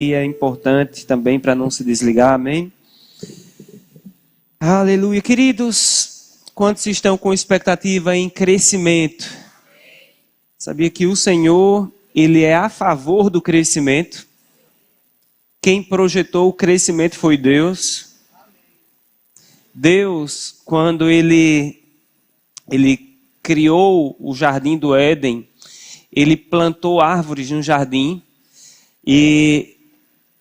E é importante também para não se desligar, amém? Aleluia, queridos, quantos estão com expectativa em crescimento? Sabia que o Senhor, Ele é a favor do crescimento? Quem projetou o crescimento foi Deus. Deus, quando Ele criou o jardim do Éden, Ele plantou árvores no jardim e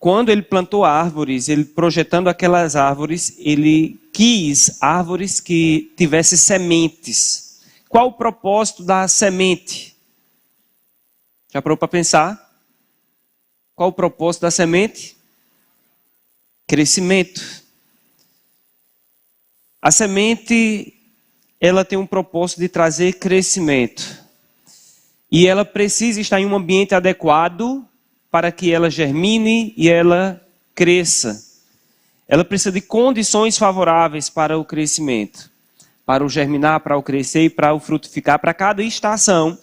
quando ele plantou árvores, ele projetando aquelas árvores, ele quis árvores que tivessem sementes. Qual o propósito da semente? Já parou para pensar? Qual o propósito da semente? Crescimento. A semente, ela tem um propósito de trazer crescimento. E ela precisa estar em um ambiente adequado para que ela germine e ela cresça. Ela precisa de condições favoráveis para o crescimento. Para o germinar, para o crescer e para o frutificar. Para cada estação,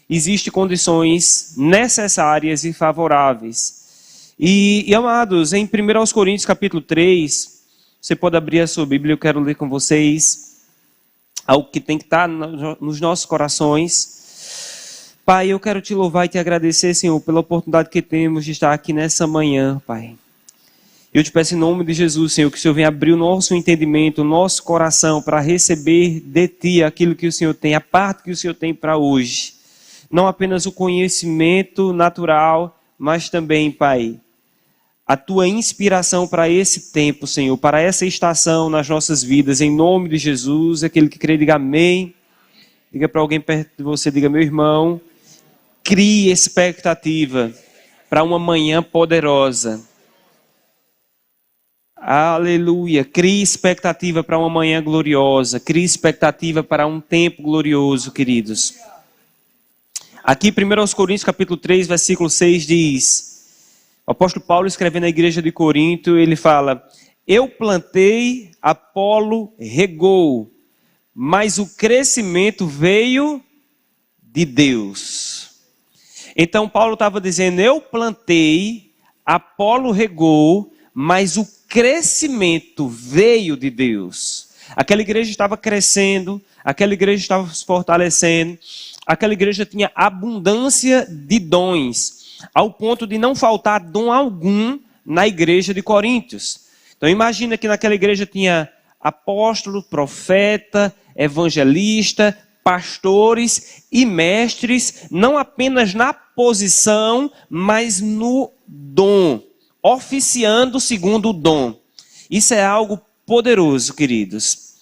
existem condições necessárias e favoráveis. E amados, em 1 Coríntios capítulo 3, você pode abrir a sua Bíblia, eu quero ler com vocês algo que tem que estar nos nossos corações. Pai, eu quero te louvar e te agradecer, Senhor, pela oportunidade que temos de estar aqui nessa manhã, Pai. Eu te peço em nome de Jesus, Senhor, que o Senhor venha abrir o nosso entendimento, o nosso coração para receber de Ti aquilo que o Senhor tem, a parte que o Senhor tem para hoje. Não apenas o conhecimento natural, mas também, Pai, a Tua inspiração para esse tempo, Senhor, para essa estação nas nossas vidas, em nome de Jesus. Aquele que crê, diga amém. Diga para alguém perto de você, diga, meu irmão, crie expectativa para uma manhã poderosa. Aleluia. Crie expectativa para uma manhã gloriosa. Crie expectativa para um tempo glorioso, queridos. Aqui, 1 Coríntios capítulo 3, versículo 6 diz, o apóstolo Paulo escrevendo à igreja de Corinto, ele fala, eu plantei, Apolo regou, mas o crescimento veio de Deus. Então Paulo estava dizendo, eu plantei, Apolo regou, mas o crescimento veio de Deus. Aquela igreja estava crescendo, aquela igreja estava se fortalecendo, aquela igreja tinha abundância de dons, ao ponto de não faltar dom algum na igreja de Coríntios. Então imagina que naquela igreja tinha apóstolo, profeta, evangelista, pastores e mestres, não apenas na posição, mas no dom, oficiando segundo o dom. Isso é algo poderoso, queridos.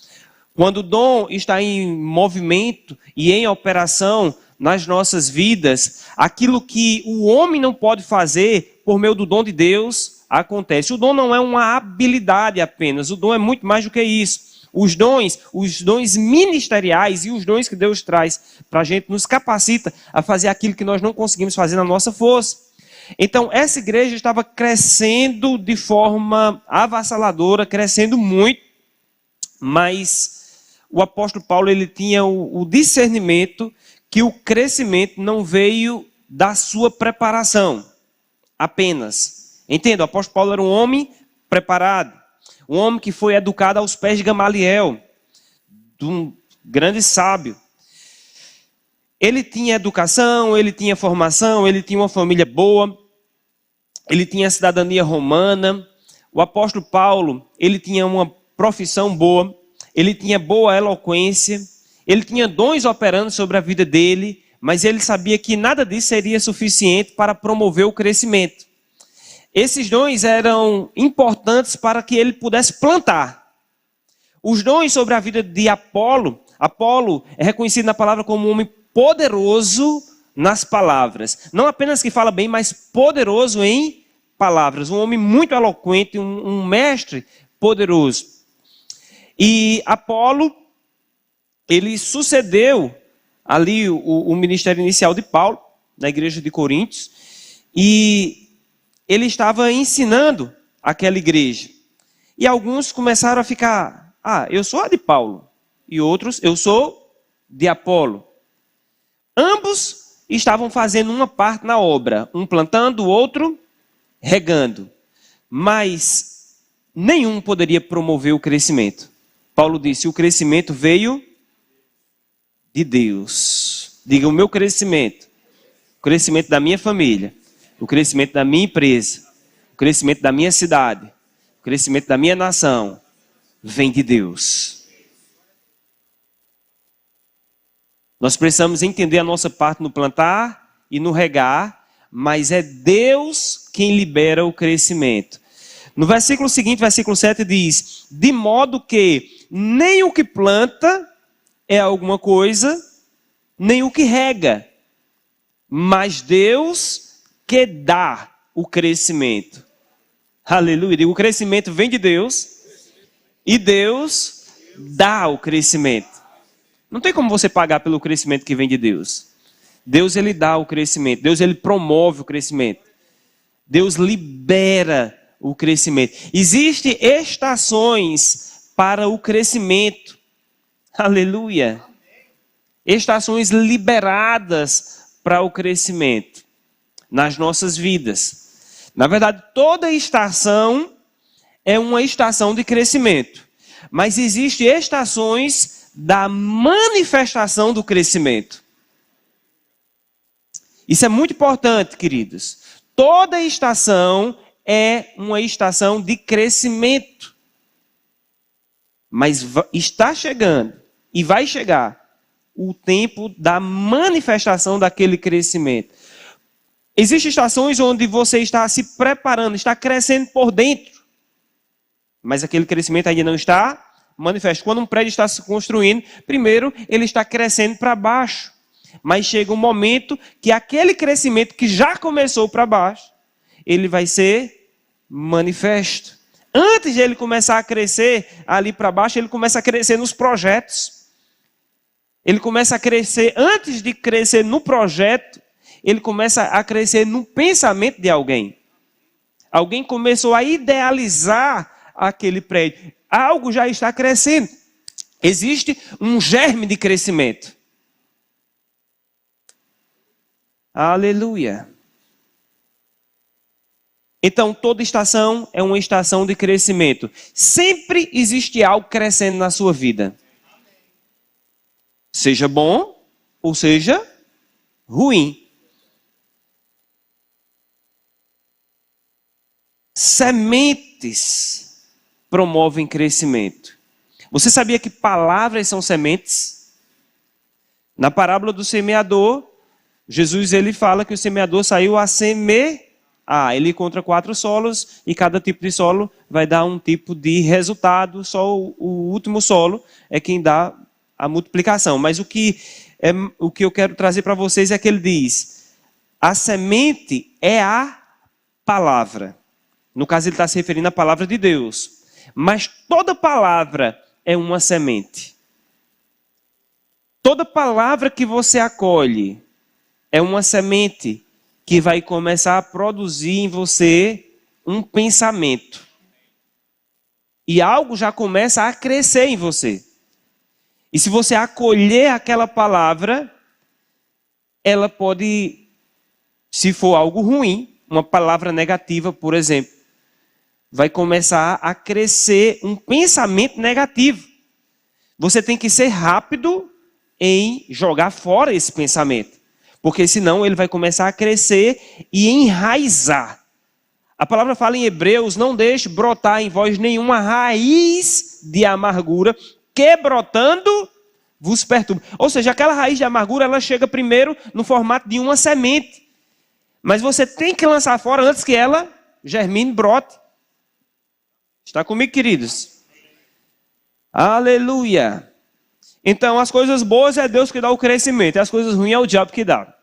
Quando o dom está em movimento e em operação nas nossas vidas, aquilo que o homem não pode fazer por meio do dom de Deus, acontece. O dom não é uma habilidade apenas, o dom é muito mais do que isso. Os dons ministeriais e os dons que Deus traz para a gente nos capacita a fazer aquilo que nós não conseguimos fazer na nossa força. Então, essa igreja estava crescendo de forma avassaladora, crescendo muito, mas o apóstolo Paulo ele tinha o discernimento que o crescimento não veio da sua preparação apenas. Entenda, o apóstolo Paulo era um homem preparado. Um homem que foi educado aos pés de Gamaliel, de um grande sábio. Ele tinha educação, ele tinha formação, ele tinha uma família boa, ele tinha cidadania romana. O apóstolo Paulo, ele tinha uma profissão boa, ele tinha boa eloquência, ele tinha dons operando sobre a vida dele, mas ele sabia que nada disso seria suficiente para promover o crescimento. Esses dons eram importantes para que ele pudesse plantar. Os dons sobre a vida de Apolo é reconhecido na palavra como um homem poderoso nas palavras. Não apenas que fala bem, mas poderoso em palavras. Um homem muito eloquente, um mestre poderoso. E Apolo, ele sucedeu ali o ministério inicial de Paulo, na igreja de Coríntios, e ele estava ensinando aquela igreja. E alguns começaram a ficar, eu sou a de Paulo. E outros, eu sou de Apolo. Ambos estavam fazendo uma parte na obra. Um plantando, o outro regando, mas nenhum poderia promover o crescimento. Paulo disse, o crescimento veio de Deus. Diga, o meu crescimento, o crescimento da minha família, o crescimento da minha empresa, o crescimento da minha cidade, o crescimento da minha nação, vem de Deus. Nós precisamos entender a nossa parte no plantar e no regar, mas é Deus quem libera o crescimento. No versículo seguinte, versículo 7 diz, de modo que nem o que planta é alguma coisa, nem o que rega, mas Deus que dá o crescimento. Aleluia, o crescimento vem de Deus e Deus dá o crescimento. Não tem como você pagar pelo crescimento que vem de Deus. Deus, ele dá o crescimento. Deus, ele promove o crescimento. Deus libera o crescimento. Existem estações para o crescimento. Aleluia. Estações liberadas para o crescimento nas nossas vidas. Na verdade, toda estação é uma estação de crescimento. Mas existem estações da manifestação do crescimento. Isso é muito importante, queridos. Toda estação é uma estação de crescimento. Mas está chegando e vai chegar o tempo da manifestação daquele crescimento. Existem estações onde você está se preparando, está crescendo por dentro. Mas aquele crescimento ainda não está manifesto. Quando um prédio está se construindo, primeiro ele está crescendo para baixo. Mas chega um momento que aquele crescimento que já começou para baixo, ele vai ser manifesto. Antes de ele começar a crescer ali para baixo, ele começa a crescer nos projetos. Ele começa a crescer, antes de crescer no projeto, ele começa a crescer no pensamento de alguém. Alguém começou a idealizar aquele prédio. Algo já está crescendo. Existe um germe de crescimento. Aleluia. Então, toda estação é uma estação de crescimento. Sempre existe algo crescendo na sua vida. Seja bom ou seja ruim. Sementes promovem crescimento. Você sabia que palavras são sementes? Na parábola do semeador, Jesus ele fala que o semeador saiu a semear. Ele encontra 4 solos e cada tipo de solo vai dar um tipo de resultado. Só o último solo é quem dá a multiplicação. Mas o que eu quero trazer para vocês é que ele diz, a semente é a palavra. No caso ele está se referindo à palavra de Deus. Mas toda palavra é uma semente. Toda palavra que você acolhe é uma semente que vai começar a produzir em você um pensamento. E algo já começa a crescer em você. E se você acolher aquela palavra, ela pode, se for algo ruim, uma palavra negativa, por exemplo, vai começar a crescer um pensamento negativo. Você tem que ser rápido em jogar fora esse pensamento. Porque senão ele vai começar a crescer e enraizar. A palavra fala em Hebreus, não deixe brotar em vós nenhuma raiz de amargura, que brotando vos perturba. Ou seja, aquela raiz de amargura, ela chega primeiro no formato de uma semente. Mas você tem que lançar fora antes que ela germine e brote. Está comigo, queridos? Aleluia. Então, as coisas boas é Deus que dá o crescimento. E as coisas ruins é o diabo que dá.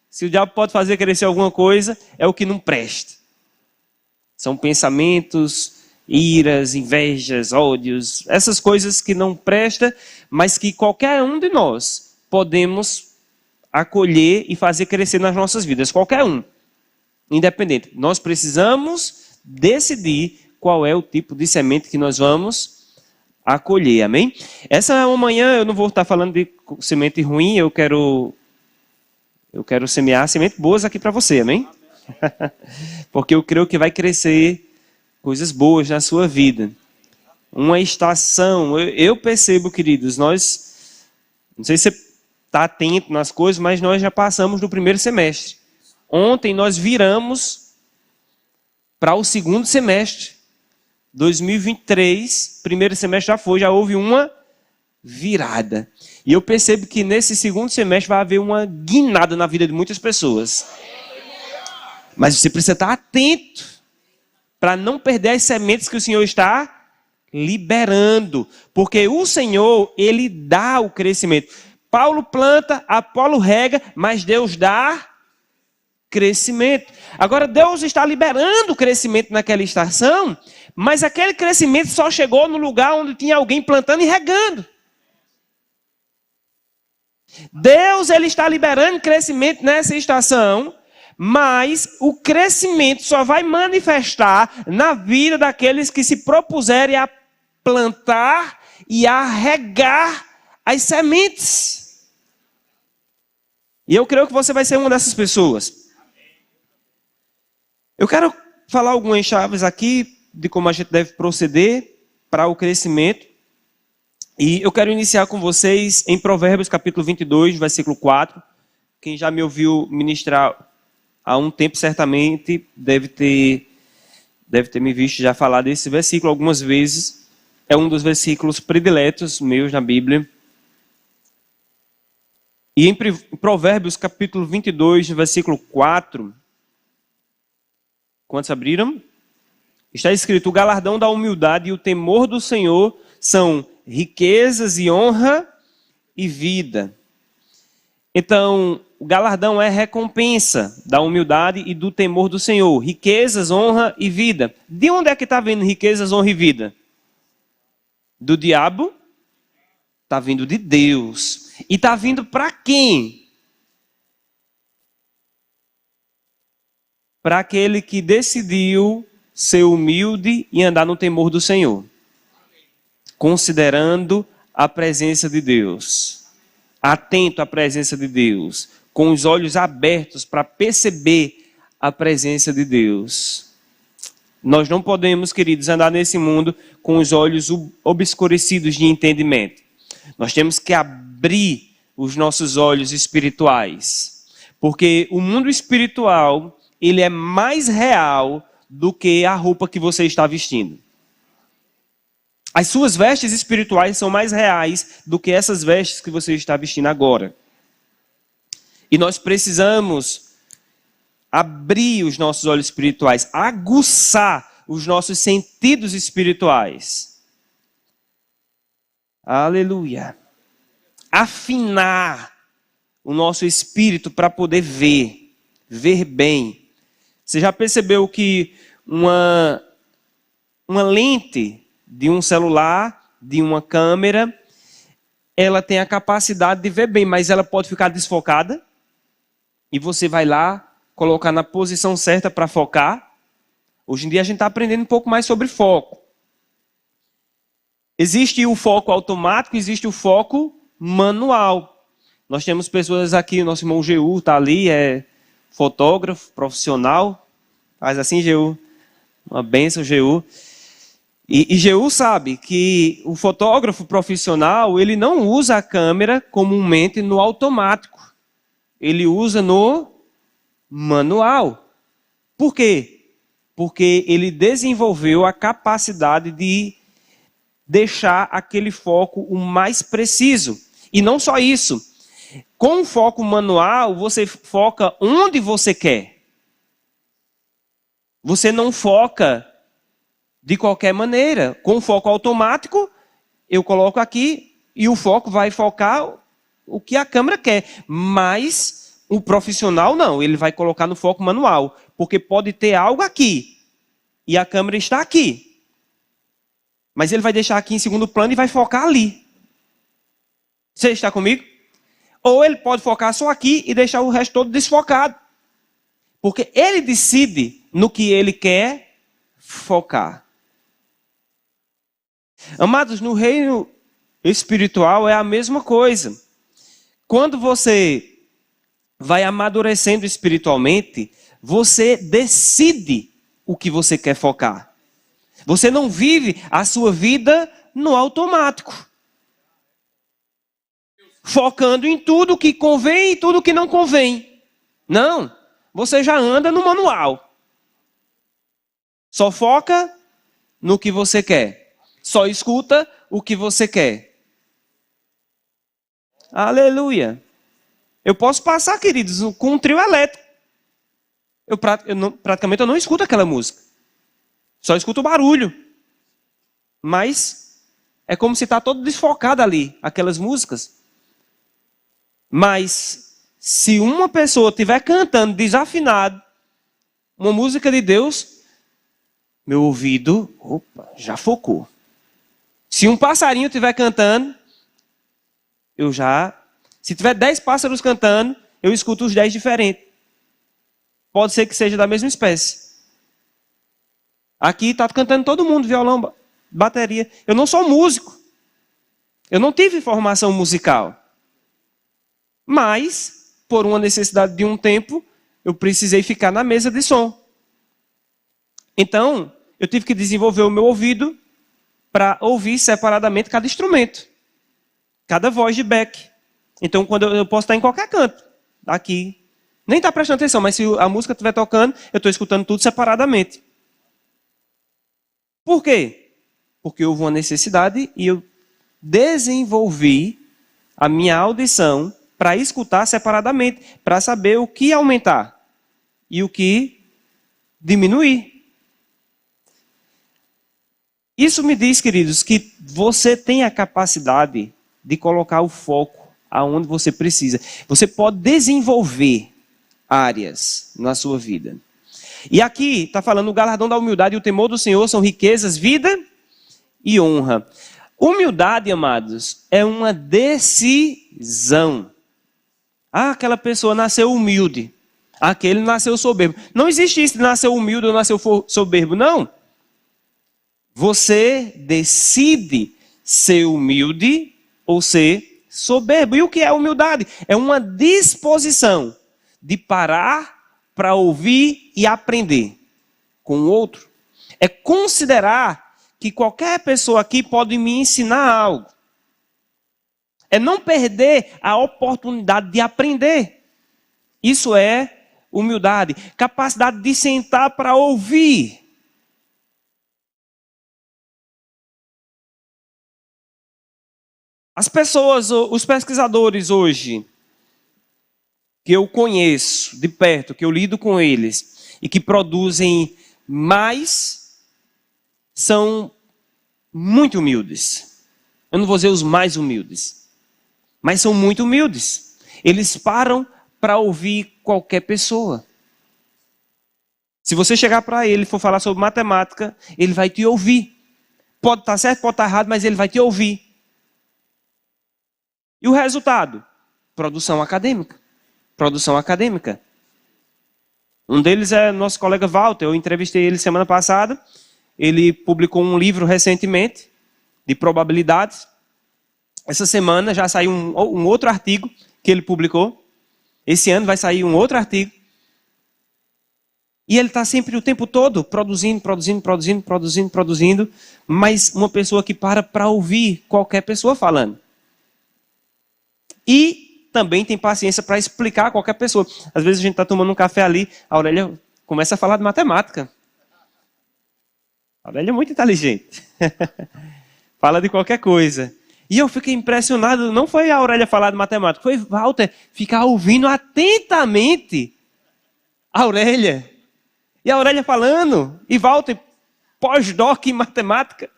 Se o diabo pode fazer crescer alguma coisa, é o que não presta. São pensamentos, iras, invejas, ódios. Essas coisas que não prestam, mas que qualquer um de nós podemos acolher e fazer crescer nas nossas vidas. Qualquer um. Independente. Nós precisamos decidir qual é o tipo de semente que nós vamos acolher, amém? Essa manhã eu não vou estar falando de semente ruim, eu quero semear semente boas aqui para você, amém? Porque eu creio que vai crescer coisas boas na sua vida. Uma estação, eu percebo, queridos, nós, não sei se você está atento nas coisas, mas nós já passamos no primeiro semestre. Ontem nós viramos para o segundo semestre. 2023, primeiro semestre já foi, já houve uma virada. E eu percebo que nesse segundo semestre vai haver uma guinada na vida de muitas pessoas. Mas você precisa estar atento para não perder as sementes que o Senhor está liberando. Porque o Senhor, Ele dá o crescimento. Paulo planta, Apolo rega, mas Deus dá crescimento. Agora Deus está liberando o crescimento naquela estação, mas aquele crescimento só chegou no lugar onde tinha alguém plantando e regando. Deus, Ele está liberando crescimento nessa estação, mas o crescimento só vai manifestar na vida daqueles que se propuserem a plantar e a regar as sementes. E eu creio que você vai ser uma dessas pessoas. Eu quero falar algumas chaves aqui de como a gente deve proceder para o crescimento. E eu quero iniciar com vocês em Provérbios capítulo 22, versículo 4. Quem já me ouviu ministrar há um tempo, certamente deve ter me visto já falar desse versículo algumas vezes. É um dos versículos prediletos meus na Bíblia. E em Provérbios capítulo 22, versículo 4, quantos abriram? Está escrito: o galardão da humildade e o temor do Senhor são riquezas e honra e vida. Então, o galardão é recompensa da humildade e do temor do Senhor. Riquezas, honra e vida. De onde é que está vindo riquezas, honra e vida? Do diabo? Está vindo de Deus. E está vindo para quem? Para aquele que decidiu ser humilde e andar no temor do Senhor. Considerando a presença de Deus. Atento à presença de Deus. Com os olhos abertos para perceber a presença de Deus. Nós não podemos, queridos, andar nesse mundo com os olhos obscurecidos de entendimento. Nós temos que abrir os nossos olhos espirituais. Porque o mundo espiritual, ele é mais real do que a roupa que você está vestindo. As suas vestes espirituais são mais reais do que essas vestes que você está vestindo agora. E nós precisamos abrir os nossos olhos espirituais, aguçar os nossos sentidos espirituais. Aleluia. Afinar o nosso espírito para poder ver bem. Você já percebeu que uma lente de um celular, de uma câmera, ela tem a capacidade de ver bem, mas ela pode ficar desfocada? E você vai lá, colocar na posição certa para focar. Hoje em dia a gente está aprendendo um pouco mais sobre foco. Existe o foco automático, existe o foco manual. Nós temos pessoas aqui, nosso irmão Geu está ali, é fotógrafo profissional. Faz assim, Geu. Uma bênção, Geu. E Geu sabe que o fotógrafo profissional, ele não usa a câmera comumente no automático. Ele usa no manual. Por quê? Porque ele desenvolveu a capacidade de deixar aquele foco o mais preciso. E não só isso. Com o foco manual, você foca onde você quer. Você não foca de qualquer maneira. Com o foco automático, eu coloco aqui e o foco vai focar o que a câmera quer. Mas o profissional não, ele vai colocar no foco manual. Porque pode ter algo aqui e a câmera está aqui. Mas ele vai deixar aqui em segundo plano e vai focar ali. Você está comigo? Ou ele pode focar só aqui e deixar o resto todo desfocado. Porque ele decide no que ele quer focar. Amados, no reino espiritual é a mesma coisa. Quando você vai amadurecendo espiritualmente, você decide o que você quer focar. Você não vive a sua vida no automático, focando em tudo que convém e tudo que não convém. Não, você já anda no manual. Só foca no que você quer. Só escuta o que você quer. Aleluia. Eu posso passar, queridos, com um trio elétrico. Praticamente eu não escuto aquela música. Só escuto o barulho. Mas é como se está todo desfocado ali, aquelas músicas. Mas se uma pessoa estiver cantando desafinado uma música de Deus, meu ouvido, já focou. Se um passarinho estiver cantando, se tiver 10 pássaros cantando, eu escuto os 10 diferentes. Pode ser que seja da mesma espécie. Aqui está cantando todo mundo, violão, bateria. Eu não sou músico. Eu não tive formação musical. Mas, por uma necessidade de um tempo, eu precisei ficar na mesa de som. Então, eu tive que desenvolver o meu ouvido para ouvir separadamente cada instrumento. Cada voz de back. Então, quando eu posso estar em qualquer canto. Aqui. Nem está prestando atenção, mas se a música estiver tocando, eu estou escutando tudo separadamente. Por quê? Porque houve uma necessidade e eu desenvolvi a minha audição para escutar separadamente, para saber o que aumentar e o que diminuir. Isso me diz, queridos, que você tem a capacidade de colocar o foco aonde você precisa. Você pode desenvolver áreas na sua vida. E aqui está falando o galardão da humildade e o temor do Senhor são riquezas, vida e honra. Humildade, amados, é uma decisão. Aquela pessoa nasceu humilde. Aquele nasceu soberbo. Não existe isso de nasceu humilde ou nasceu soberbo, não. Você decide ser humilde ou ser soberbo. E o que é humildade? É uma disposição de parar para ouvir e aprender com o outro. É considerar que qualquer pessoa aqui pode me ensinar algo. É não perder a oportunidade de aprender. Isso é humildade. Capacidade de sentar para ouvir. As pessoas, os pesquisadores hoje, que eu conheço de perto, que eu lido com eles, e que produzem mais, são muito humildes. Eu não vou dizer os mais humildes, mas são muito humildes. Eles param para ouvir qualquer pessoa. Se você chegar para ele e for falar sobre matemática, ele vai te ouvir. Pode estar certo, pode estar errado, mas ele vai te ouvir. E o resultado? Produção acadêmica. Produção acadêmica. Um deles é nosso colega Walter. Eu entrevistei ele semana passada. Ele publicou um livro recentemente de probabilidades. Essa semana já saiu um outro artigo que ele publicou. Esse ano vai sair um outro artigo. E ele está sempre o tempo todo produzindo. Mas uma pessoa que para ouvir qualquer pessoa falando. E também tem paciência para explicar a qualquer pessoa. Às vezes a gente está tomando um café ali, a Aurélia começa a falar de matemática. A Aurélia é muito inteligente. Fala de qualquer coisa. E eu fiquei impressionado, não foi a Aurélia falar de matemática, foi Walter ficar ouvindo atentamente a Aurélia. E a Aurélia falando, e Walter, pós-doc em matemática.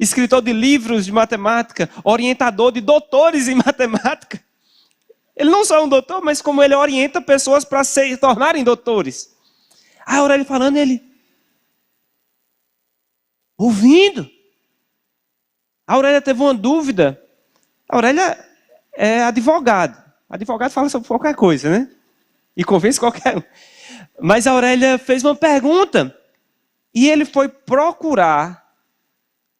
Escritor de livros de matemática, orientador de doutores em matemática. Ele não só é um doutor, mas como ele orienta pessoas para se tornarem doutores. A Aurélia falando, ele ouvindo. A Aurélia teve uma dúvida. A Aurélia é advogado. Advogado fala sobre qualquer coisa, né? E convence qualquer um. Mas a Aurélia fez uma pergunta. E ele foi procurar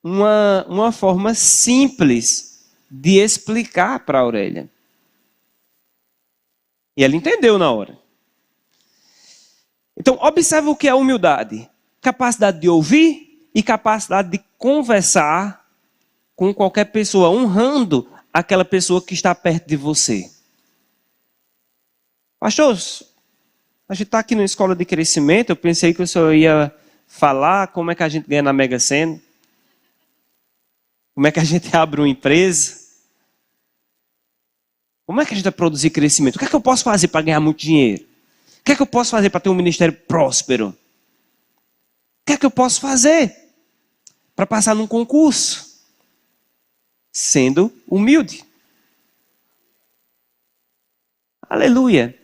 uma forma simples de explicar para a Aurélia. E ela entendeu na hora. Então, observe o que é humildade. Capacidade de ouvir e capacidade de conversar com qualquer pessoa, honrando aquela pessoa que está perto de você. Pastor, a gente está aqui numa escola de crescimento, eu pensei que o senhor ia falar como é que a gente ganha na Mega Sena, como é que a gente abre uma empresa, como é que a gente vai produzir crescimento, o que é que eu posso fazer para ganhar muito dinheiro, o que é que eu posso fazer para ter um ministério próspero, o que é que eu posso fazer para passar num concurso, sendo humilde. Aleluia.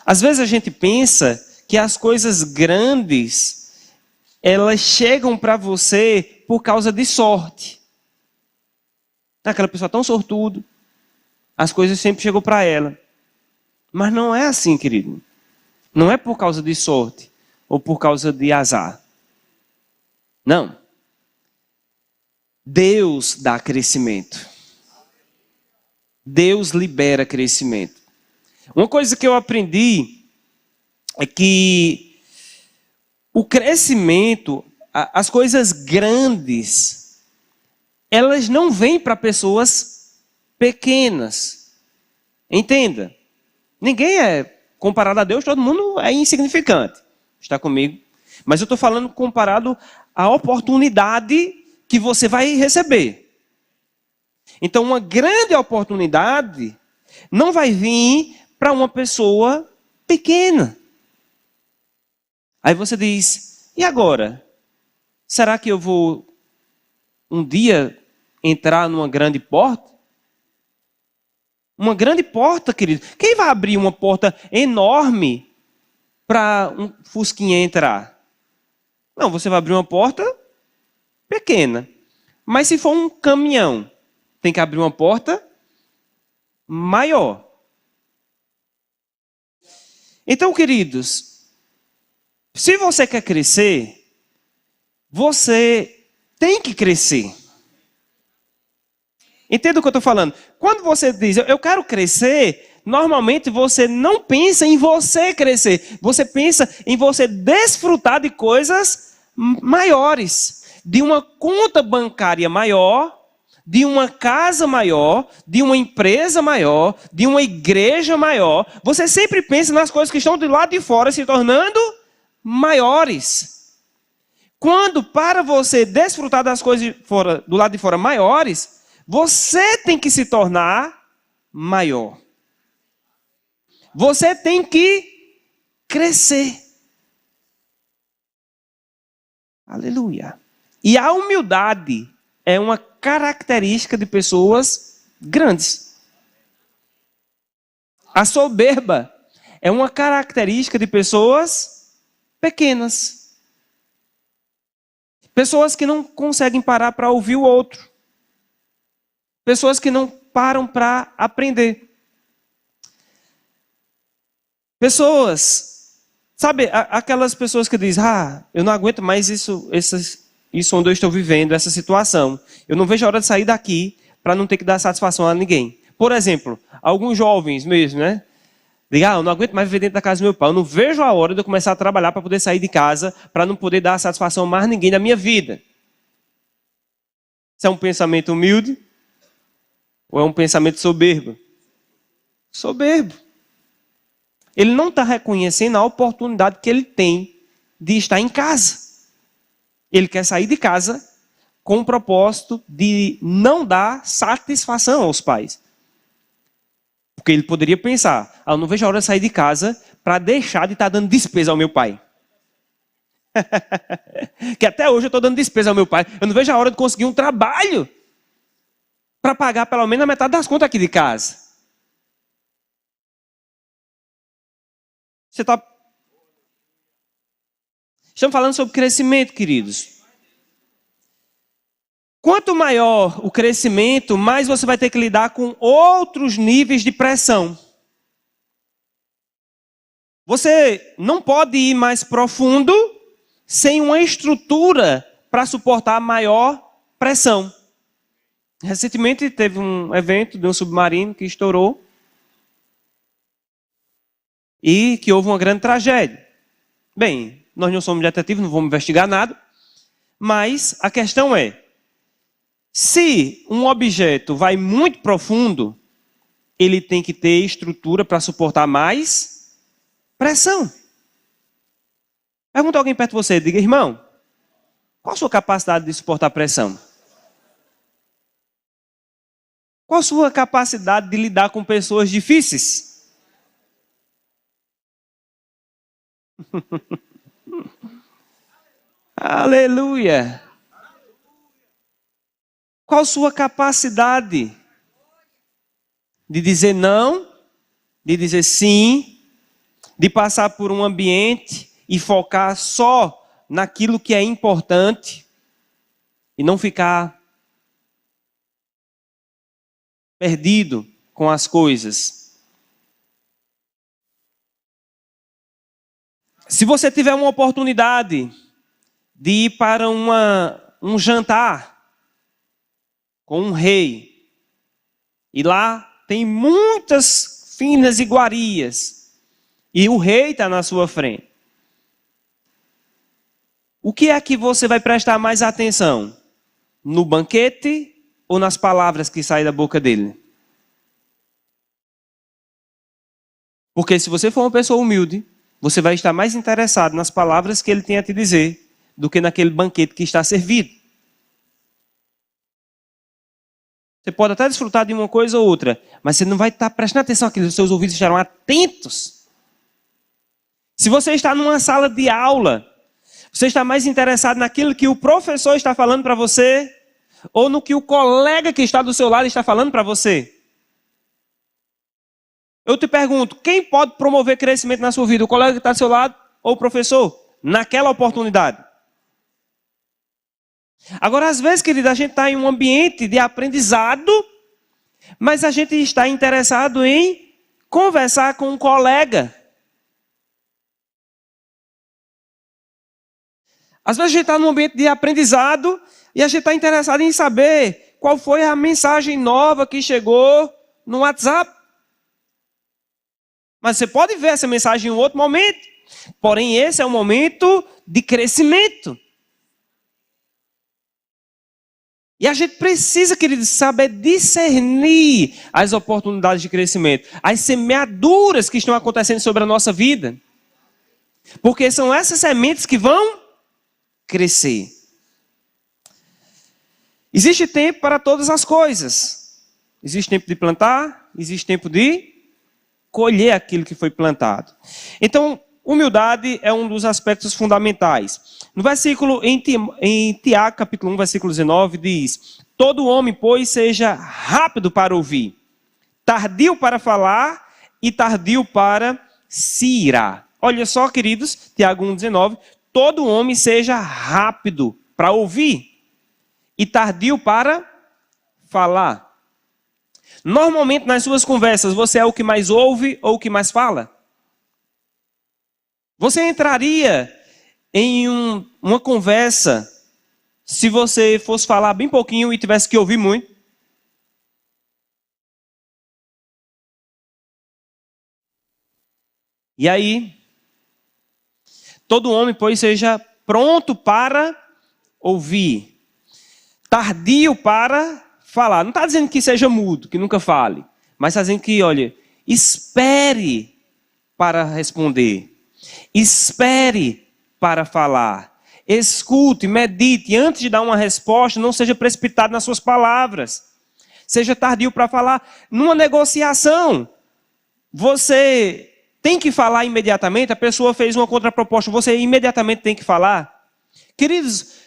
Às vezes a gente pensa que as coisas grandes, elas chegam para você por causa de sorte. Aquela pessoa tão sortudo, as coisas sempre chegam para ela. Mas não é assim, querido. Não é por causa de sorte ou por causa de azar. Não. Deus dá crescimento. Deus libera crescimento. Uma coisa que eu aprendi é que o crescimento, as coisas grandes, elas não vêm para pessoas pequenas. Entenda. Ninguém é comparado a Deus, todo mundo é insignificante. Está comigo? Mas eu estou falando comparado à oportunidade que você vai receber. Então, uma grande oportunidade não vai vir para uma pessoa pequena. Aí você diz, e agora? Será que eu vou um dia entrar numa grande porta? Uma grande porta, querido. Quem vai abrir uma porta enorme para um fusquinha entrar? Não, você vai abrir uma porta pequena. Mas se for um caminhão, tem que abrir uma porta maior. Então, queridos, se você quer crescer, você tem que crescer. Entenda o que eu estou falando? Quando você diz, eu quero crescer, normalmente você não pensa em você crescer. Você pensa em você desfrutar de coisas maiores. De uma conta bancária maior, de uma casa maior, de uma empresa maior, de uma igreja maior. Você sempre pensa nas coisas que estão do lado de fora se tornando maiores. Quando para você desfrutar das coisas do lado de fora maiores, você tem que se tornar maior. Você tem que crescer. Aleluia. E a humildade é uma característica de pessoas grandes. A soberba é uma característica de pessoas pequenas. Pessoas que não conseguem parar para ouvir o outro. Pessoas que não param para aprender. Pessoas, sabe, aquelas pessoas que dizem, eu não aguento mais isso onde eu estou vivendo, essa situação. Eu não vejo a hora de sair daqui para não ter que dar satisfação a ninguém. Por exemplo, alguns jovens mesmo, né? Digam, eu não aguento mais viver dentro da casa do meu pai. Eu não vejo a hora de eu começar a trabalhar para poder sair de casa, para não poder dar satisfação a mais ninguém na minha vida. Isso é um pensamento humilde? Ou é um pensamento soberbo? Soberbo. Ele não está reconhecendo a oportunidade que ele tem de estar em casa. Ele quer sair de casa com o propósito de não dar satisfação aos pais. Porque ele poderia pensar, eu não vejo a hora de sair de casa para deixar de estar dando despesa ao meu pai. Que até hoje eu estou dando despesa ao meu pai. Eu não vejo a hora de conseguir um trabalho para pagar pelo menos a metade das contas aqui de casa. Estamos falando sobre crescimento, queridos. Quanto maior o crescimento, mais você vai ter que lidar com outros níveis de pressão. Você não pode ir mais profundo sem uma estrutura para suportar maior pressão. Recentemente teve um evento de um submarino que estourou. e que houve uma grande tragédia. Bem, nós não somos detetives, não vamos investigar nada, mas a questão é, se um objeto vai muito profundo, ele tem que ter estrutura para suportar mais pressão. Pergunta alguém perto de você, diga, irmão, qual a sua capacidade de suportar pressão? Qual a sua capacidade de lidar com pessoas difíceis? Aleluia! Qual a sua capacidade de dizer não, de dizer sim, de passar por um ambiente e focar só naquilo que é importante e não ficar perdido com as coisas? Se você tiver uma oportunidade de ir para um jantar com um rei, e lá tem muitas finas iguarias, e o rei está na sua frente, o que é que você vai prestar mais atenção? No banquete ou nas palavras que saem da boca dele? Porque se você for uma pessoa humilde, você vai estar mais interessado nas palavras que ele tem a te dizer do que naquele banquete que está servido. Você pode até desfrutar de uma coisa ou outra, mas você não vai estar prestando atenção àquilo, os seus ouvidos estarão atentos. Se você está numa sala de aula, você está mais interessado naquilo que o professor está falando para você, ou no que o colega que está do seu lado está falando para você? Eu te pergunto, quem pode promover crescimento na sua vida? O colega que está do seu lado ou o professor? Naquela oportunidade. Agora, às vezes, querido, a gente está em um ambiente de aprendizado, mas a gente está interessado em conversar com um colega. Às vezes a gente está num ambiente de aprendizado e a gente está interessado em saber qual foi a mensagem nova que chegou no WhatsApp. Mas você pode ver essa mensagem em um outro momento. Porém, esse é um momento de crescimento. E a gente precisa, queridos, saber discernir as oportunidades de crescimento, as semeaduras que estão acontecendo sobre a nossa vida. Porque são essas sementes que vão crescer. Existe tempo para todas as coisas. Existe tempo de plantar, existe tempo de colher aquilo que foi plantado. Então, humildade é um dos aspectos fundamentais. No versículo, em Tiago, capítulo 1, versículo 19, diz: todo homem, pois, seja rápido para ouvir, tardio para falar e tardio para se irar. Olha só, queridos, Tiago 1, 19, todo homem seja rápido para ouvir e tardio para falar. Normalmente, nas suas conversas, você é o que mais ouve ou o que mais fala? Você entraria em uma conversa se você fosse falar bem pouquinho e tivesse que ouvir muito? E aí, todo homem, pois, seja pronto para ouvir, tardio para falar. Não está dizendo que seja mudo, que nunca fale, mas está dizendo que, olha, espere para responder. Espere para falar. Escute, medite. Antes de dar uma resposta, não seja precipitado nas suas palavras. Seja tardio para falar. Numa negociação, você tem que falar imediatamente. A pessoa fez uma contraproposta, você imediatamente tem que falar. Queridos,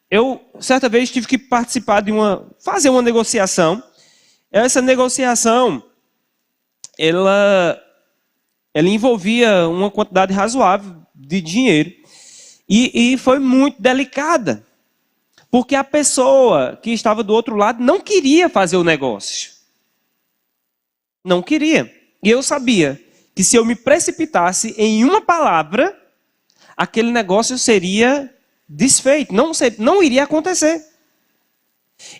eu certa vez tive que participar fazer uma negociação. Essa negociação, ela envolvia uma quantidade razoável de dinheiro. E foi muito delicada. Porque a pessoa que estava do outro lado não queria fazer o negócio. Não queria. E eu sabia que se eu me precipitasse em uma palavra, aquele negócio seria desfeito. Não iria acontecer.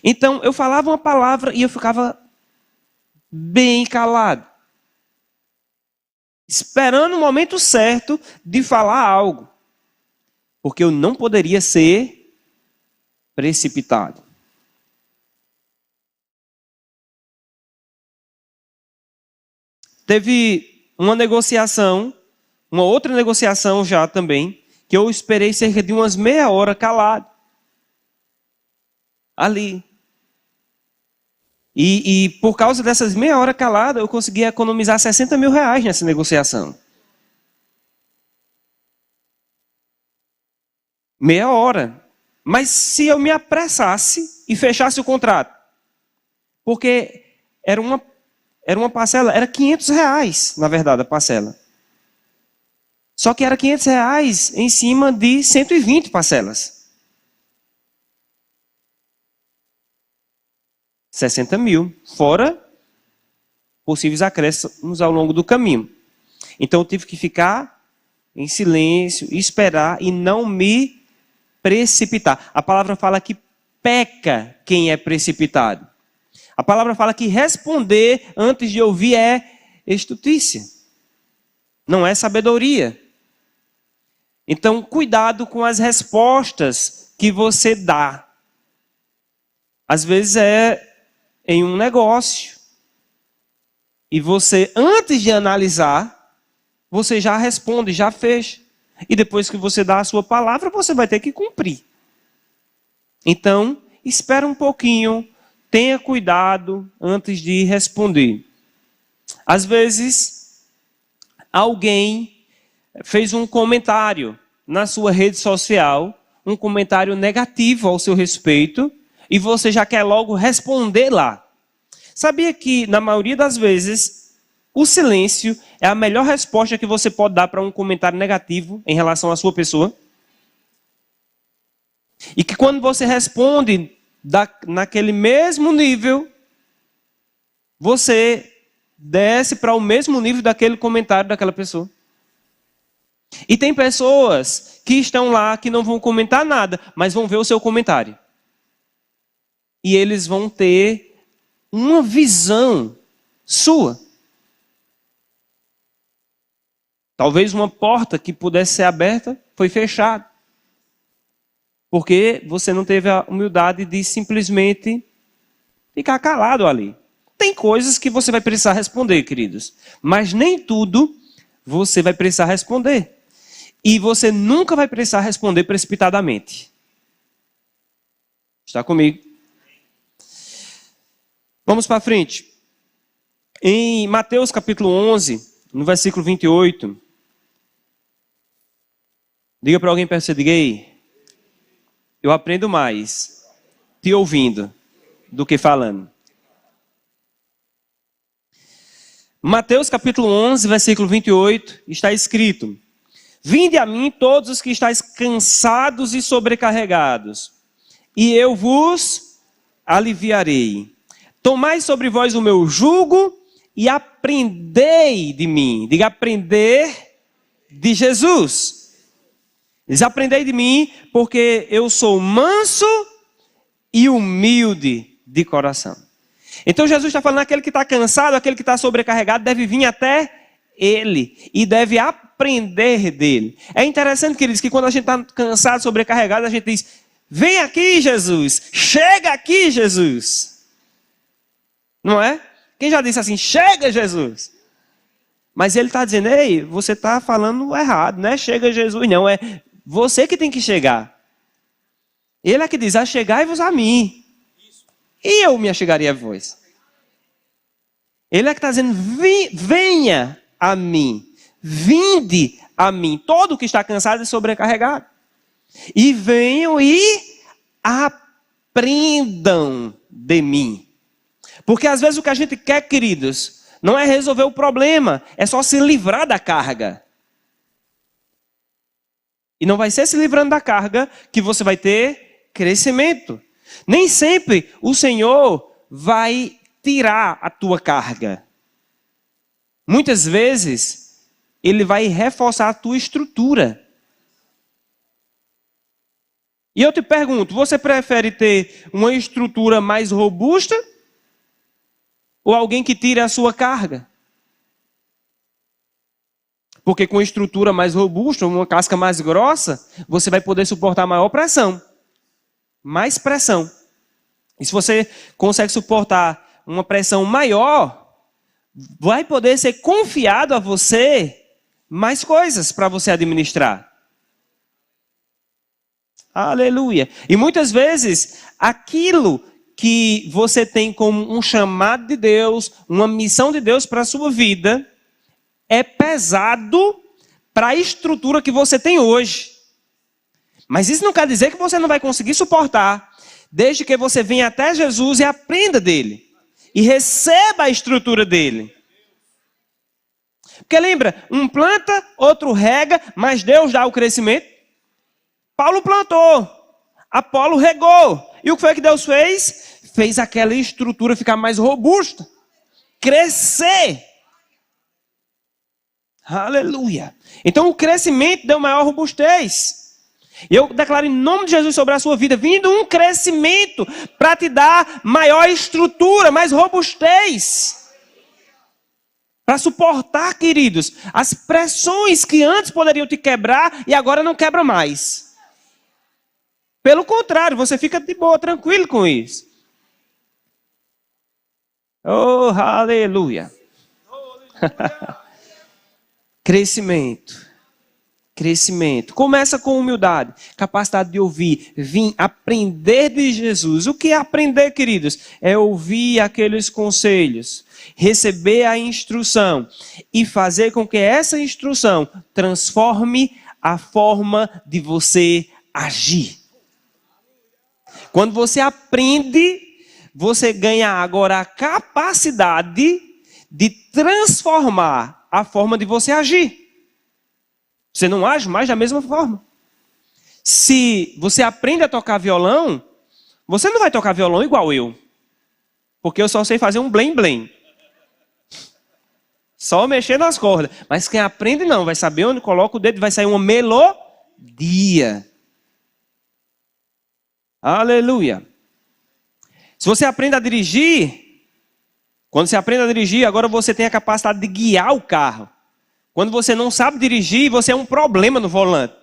Então, eu falava uma palavra e eu ficava bem calado. esperando o momento certo de falar algo, porque eu não poderia ser precipitado. Teve uma negociação, uma outra negociação já também, que eu esperei cerca de umas meia hora calado. Ali. E por causa dessas meia hora calada, eu consegui economizar 60 mil reais nessa negociação. Meia hora. Mas se eu me apressasse e fechasse o contrato, porque era uma parcela, era 500 reais, na verdade, a parcela. Só que era 500 reais em cima de 120 parcelas. 60 mil, fora possíveis acréscimos ao longo do caminho. Então eu tive que ficar em silêncio, esperar e não me precipitar. A palavra fala que peca quem é precipitado. A palavra fala que responder antes de ouvir é estutícia. Não é sabedoria. Então, cuidado com as respostas que você dá. Às vezes é em um negócio. E você, antes de analisar, você já responde, já fecha. E depois que você dá a sua palavra, você vai ter que cumprir. Então, espera um pouquinho, tenha cuidado antes de responder. Às vezes, alguém fez um comentário na sua rede social, um comentário negativo ao seu respeito, e você já quer logo responder lá. Sabia que, na maioria das vezes, o silêncio é a melhor resposta que você pode dar para um comentário negativo em relação à sua pessoa? E que quando você responde naquele mesmo nível, você desce para o mesmo nível daquele comentário daquela pessoa. E tem pessoas que estão lá, que não vão comentar nada, mas vão ver o seu comentário. E eles vão ter uma visão sua. Talvez uma porta que pudesse ser aberta foi fechada. Porque você não teve a humildade de simplesmente ficar calado ali. Tem coisas que você vai precisar responder, queridos. Mas nem tudo você vai precisar responder. E você nunca vai precisar responder precipitadamente. Está comigo? Vamos para frente. Em Mateus capítulo 11, no versículo 28. Diga para alguém perto de você, diga aí. Eu aprendo mais te ouvindo do que falando. Mateus capítulo 11, versículo 28, está escrito: Vinde a mim todos os que estáis cansados e sobrecarregados, e eu vos aliviarei. Tomai sobre vós o meu jugo e aprendei de mim. Diga, aprender de Jesus. Diz, aprendei de mim, porque eu sou manso e humilde de coração. Então Jesus está falando, aquele que está cansado, aquele que está sobrecarregado, deve vir até ele e deve aprender dele. É interessante, queridos, que quando a gente está cansado, sobrecarregado, a gente diz, vem aqui, Jesus, chega aqui, Jesus. Não é? Quem já disse assim, chega, Jesus? Mas ele está dizendo, ei, você está falando errado, não é chega, Jesus, não, é você que tem que chegar. Ele é que diz, achegai-vos a mim. E eu me achegaria a vós. Ele é que está dizendo, venha a mim. Vinde a mim. Todo que está cansado e sobrecarregado. E venham e aprendam de mim. Porque às vezes o que a gente quer, queridos, não é resolver o problema. É só se livrar da carga. E não vai ser se livrando da carga que você vai ter crescimento. Nem sempre o Senhor vai tirar a tua carga. Muitas vezes, Ele vai reforçar a tua estrutura. E eu te pergunto, você prefere ter uma estrutura mais robusta ou alguém que tire a sua carga? Porque com estrutura mais robusta, uma casca mais grossa, você vai poder suportar maior pressão. Mais pressão. E se você consegue suportar uma pressão maior, vai poder ser confiado a você mais coisas para você administrar. Aleluia. E muitas vezes, aquilo que você tem como um chamado de Deus, uma missão de Deus para a sua vida, é pesado para a estrutura que você tem hoje. Mas isso não quer dizer que você não vai conseguir suportar, desde que você venha até Jesus e aprenda dele. E receba a estrutura dele. Porque lembra, um planta, outro rega, mas Deus dá o crescimento. Paulo plantou, Apolo regou. E o que foi que Deus fez? Fez aquela estrutura ficar mais robusta. Crescer. Aleluia. Então o crescimento deu maior robustez. E eu declaro em nome de Jesus sobre a sua vida, vindo um crescimento para te dar maior estrutura, mais robustez. Para suportar, queridos, as pressões que antes poderiam te quebrar e agora não quebra mais. Pelo contrário, você fica de boa, tranquilo com isso. Oh, aleluia. Crescimento. Crescimento. Começa com humildade, capacidade de ouvir, vir aprender de Jesus. O que é aprender, queridos? É ouvir aqueles conselhos, receber a instrução e fazer com que essa instrução transforme a forma de você agir. Quando você aprende, você ganha agora a capacidade de transformar a forma de você agir. Você não age mais da mesma forma. Se você aprende a tocar violão, você não vai tocar violão igual eu. Porque eu só sei fazer um blém-blém. Só mexer nas cordas. Mas quem aprende não, vai saber onde coloca o dedo, vai sair uma melodia. Aleluia. Se você aprende a dirigir, quando você aprende a dirigir, agora você tem a capacidade de guiar o carro. Quando você não sabe dirigir, você é um problema no volante.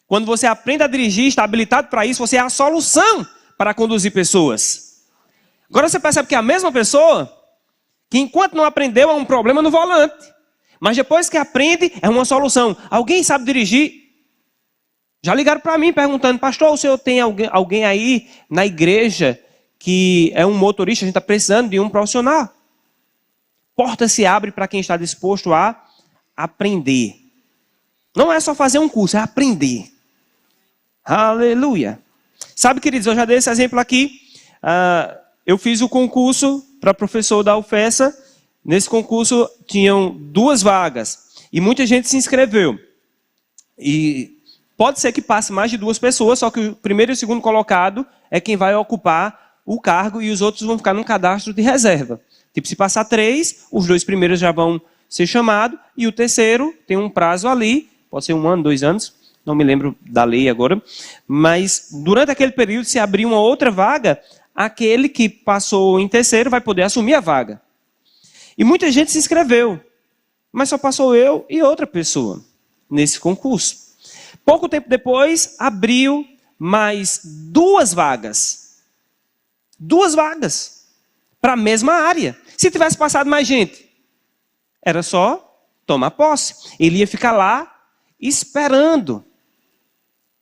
Quando você aprende a dirigir, está habilitado para isso, você é a solução para conduzir pessoas. Agora você percebe que é a mesma pessoa, que enquanto não aprendeu, é um problema no volante. Mas depois que aprende, é uma solução. Alguém sabe dirigir? Já ligaram para mim perguntando, pastor, o senhor tem alguém aí na igreja que é um motorista, a gente está precisando de um profissional. Porta se abre para quem está disposto a aprender. Não é só fazer um curso, é aprender. Aleluia. Sabe, queridos, eu já dei esse exemplo aqui. Eu fiz o concurso para professor da UFESA. Nesse concurso tinham 2 vagas. E muita gente se inscreveu. E pode ser que passe mais de 2 pessoas, só que o primeiro e o segundo colocado é quem vai ocupar o cargo e os outros vão ficar num cadastro de reserva. Tipo, se passar 3, os 2 primeiros já vão ser chamados e o terceiro tem um prazo ali, pode ser 1 ano, 2 anos, não me lembro da lei agora, mas durante aquele período, se abrir uma outra vaga, aquele que passou em terceiro vai poder assumir a vaga. E muita gente se inscreveu, mas só passou eu e outra pessoa nesse concurso. Pouco tempo depois, abriu mais 2 vagas. 2 vagas para a mesma área. Se tivesse passado mais gente, era só tomar posse. Ele ia ficar lá esperando.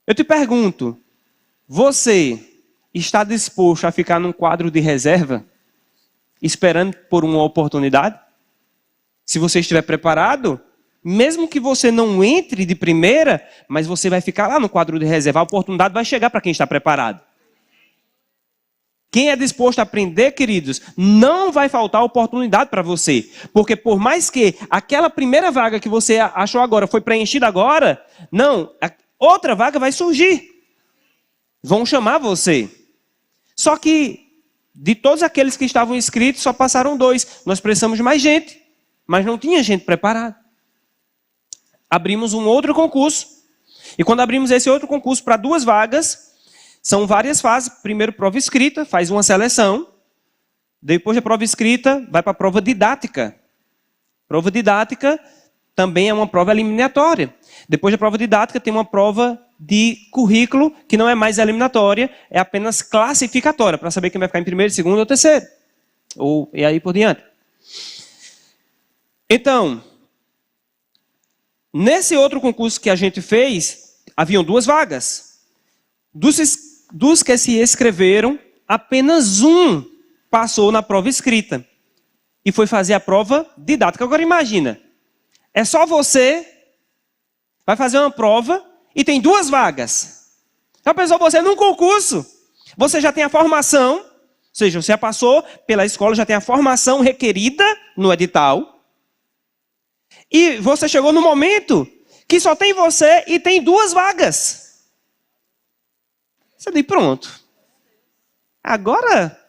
Eu te pergunto, você está disposto a ficar num quadro de reserva, esperando por uma oportunidade? Se você estiver preparado, mesmo que você não entre de primeira, mas você vai ficar lá no quadro de reserva, a oportunidade vai chegar para quem está preparado. Quem é disposto a aprender, queridos, não vai faltar oportunidade para você. Porque por mais que aquela primeira vaga que você achou agora foi preenchida agora, não, outra vaga vai surgir. Vão chamar você. Só que de todos aqueles que estavam inscritos, só passaram 2. Nós precisamos de mais gente, mas não tinha gente preparada. Abrimos um outro concurso. E quando abrimos esse outro concurso para 2 vagas, são várias fases. Primeiro, prova escrita, faz uma seleção. Depois da prova escrita, vai para a prova didática. Prova didática, também é uma prova eliminatória. Depois da prova didática, tem uma prova de currículo, que não é mais eliminatória, é apenas classificatória, para saber quem vai ficar em primeiro, segundo ou terceiro. E aí por diante. Então, nesse outro concurso que a gente fez, haviam 2 vagas. Dos que se inscreveram, apenas um passou na prova escrita. E foi fazer a prova didática. Agora imagina, é só você, vai fazer uma prova e tem 2 vagas. Já pensou você num concurso? Você já tem a formação, ou seja, você já passou pela escola, já tem a formação requerida no edital. E você chegou no momento que só tem você e tem 2 vagas. Você diz, pronto. Agora...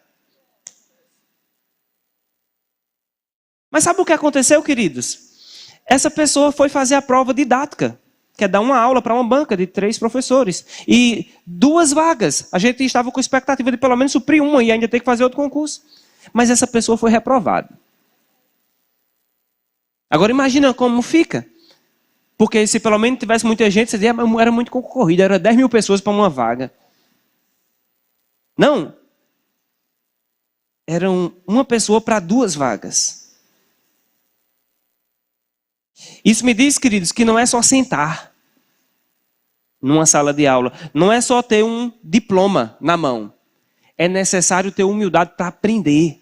Mas sabe o que aconteceu, queridos? Essa pessoa foi fazer a prova didática, que é dar uma aula para uma banca de 3 professores. E 2 vagas. A gente estava com expectativa de pelo menos suprir uma e ainda ter que fazer outro concurso. Mas essa pessoa foi reprovada. Agora imagina como fica. Porque se pelo menos tivesse muita gente, você dizia, era muito concorrido, era 10 mil pessoas para uma vaga. Não. Era uma pessoa para 2 vagas. Isso me diz, queridos, que não é só sentar numa sala de aula. Não é só ter um diploma na mão. É necessário ter humildade para aprender.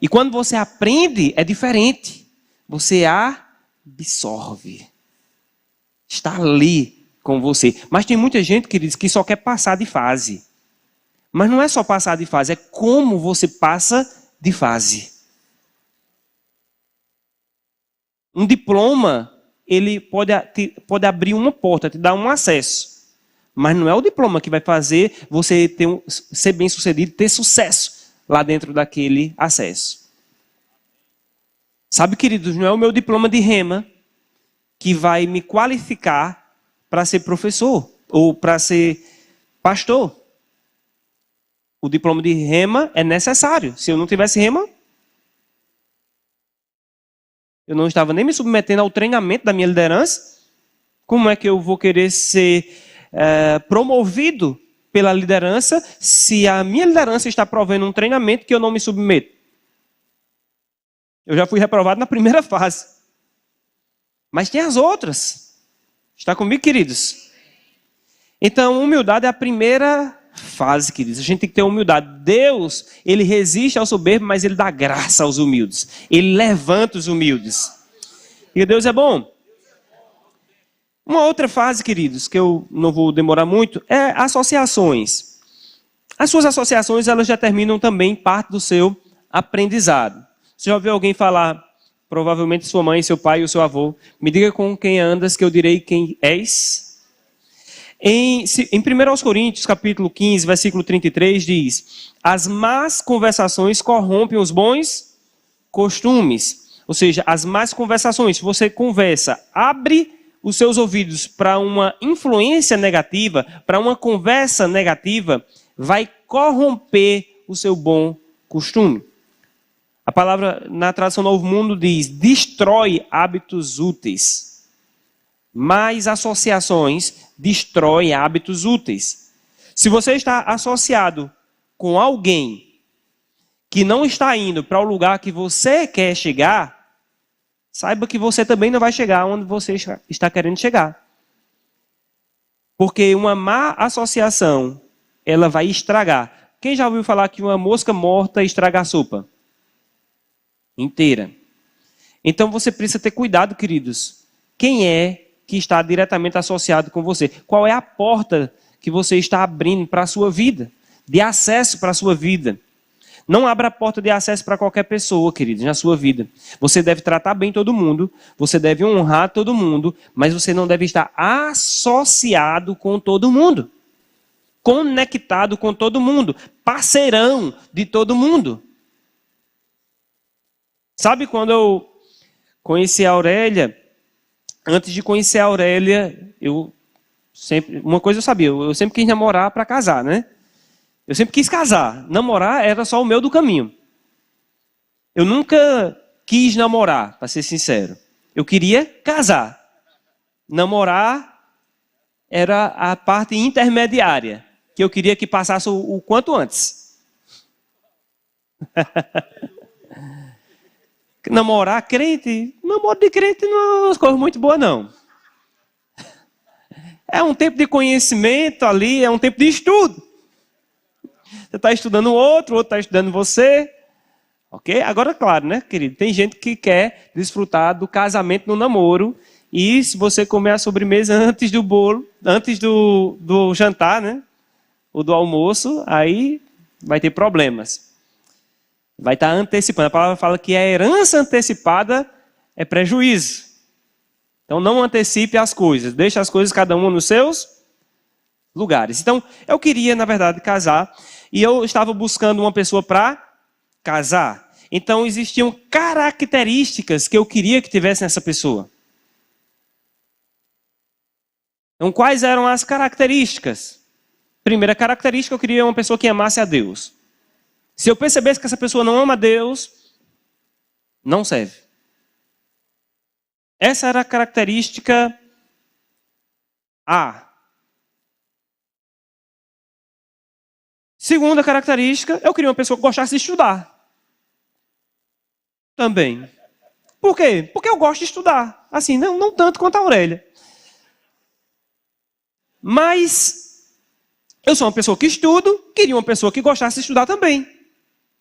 E quando você aprende, é diferente. Você absorve. Está ali com você. Mas tem muita gente, queridos, que só quer passar de fase. Mas não é só passar de fase, é como você passa de fase. Um diploma, ele pode abrir uma porta, te dar um acesso. Mas não é o diploma que vai fazer você ser bem-sucedido, ter sucesso lá dentro daquele acesso. Sabe, queridos, não é o meu diploma de rema que vai me qualificar para ser professor ou para ser pastor. O diploma de rema é necessário. Se eu não tivesse rema, eu não estava nem me submetendo ao treinamento da minha liderança. Como é que eu vou querer ser promovido pela liderança se a minha liderança está provendo um treinamento que eu não me submeto? Eu já fui reprovado na primeira fase. Mas tem as outras. Está comigo, queridos? Então, humildade é a primeira fase, queridos. A gente tem que ter humildade. Deus, ele resiste ao soberbo, mas ele dá graça aos humildes. Ele levanta os humildes. E Deus é bom. Uma outra fase, queridos, que eu não vou demorar muito, é associações. As suas associações, elas determinam também parte do seu aprendizado. Você já ouviu alguém falar, provavelmente sua mãe, seu pai ou seu avô, me diga com quem andas que eu direi quem és? Em 1 Coríntios, capítulo 15, versículo 33, diz: as más conversações corrompem os bons costumes. Ou seja, as más conversações, se você conversa, abre os seus ouvidos para uma influência negativa, para uma conversa negativa, vai corromper o seu bom costume. A palavra na tradução Novo Mundo diz: destrói hábitos úteis. Mais associações destrói hábitos úteis. Se você está associado com alguém que não está indo para o lugar que você quer chegar, saiba que você também não vai chegar onde você está querendo chegar. Porque uma má associação, ela vai estragar. Quem já ouviu falar que uma mosca morta estraga a sopa? Inteira. Então você precisa ter cuidado, queridos. Quem é que está diretamente associado com você? Qual é a porta que você está abrindo para a sua vida? De acesso para a sua vida. Não abra a porta de acesso para qualquer pessoa, queridos, na sua vida. Você deve tratar bem todo mundo, você deve honrar todo mundo, mas você não deve estar associado com todo mundo. Conectado com todo mundo. Parceirão de todo mundo. Sabe quando eu conheci a Aurélia? Antes de conhecer a Aurélia, uma coisa eu sabia, eu sempre quis namorar para casar, né? Eu sempre quis casar. Namorar era só o meu do caminho. Eu nunca quis namorar, para ser sincero. Eu queria casar. Namorar era a parte intermediária, que eu queria que passasse o quanto antes. Namorar crente, namoro de crente não é uma coisa muito boa, não. É um tempo de conhecimento ali, é um tempo de estudo. Você está estudando o outro está estudando você. Ok? Agora, claro, né, querido? Tem gente que quer desfrutar do casamento no namoro. E se você comer a sobremesa antes do bolo, antes do jantar, né? Ou do almoço, aí vai ter problemas. Vai estar antecipando. A palavra fala que a herança antecipada é prejuízo. Então não antecipe as coisas. Deixe as coisas cada uma nos seus lugares. Então, eu queria, na verdade, casar. E eu estava buscando uma pessoa para casar. Então, existiam características que eu queria que tivesse nessa pessoa. Então, quais eram as características? Primeira característica, eu queria uma pessoa que amasse a Deus. Se eu percebesse que essa pessoa não ama a Deus, não serve. Essa era a característica A. Segunda característica, eu queria uma pessoa que gostasse de estudar. Também. Por quê? Porque eu gosto de estudar. Assim, não tanto quanto a Aurélia. Mas eu sou uma pessoa que estudo, queria uma pessoa que gostasse de estudar também.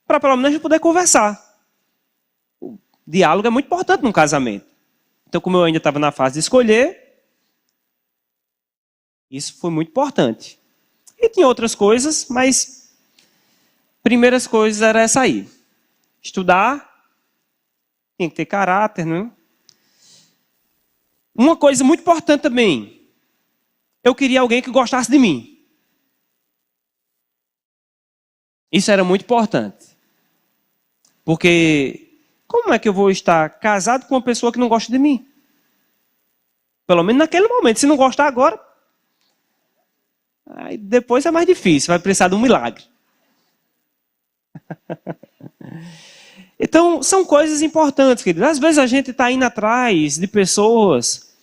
Para pelo menos poder conversar. O diálogo é muito importante num casamento. Então, como eu ainda estava na fase de escolher, isso foi muito importante. E tinha outras coisas, mas primeiras coisas era essa aí. Estudar, tinha que ter caráter, né? Uma coisa muito importante também, eu queria alguém que gostasse de mim. Isso era muito importante. Porque como é que eu vou estar casado com uma pessoa que não gosta de mim? Pelo menos naquele momento. Se não gostar agora, aí depois é mais difícil, vai precisar de um milagre. Então, são coisas importantes, querido. Às vezes a gente está indo atrás de pessoas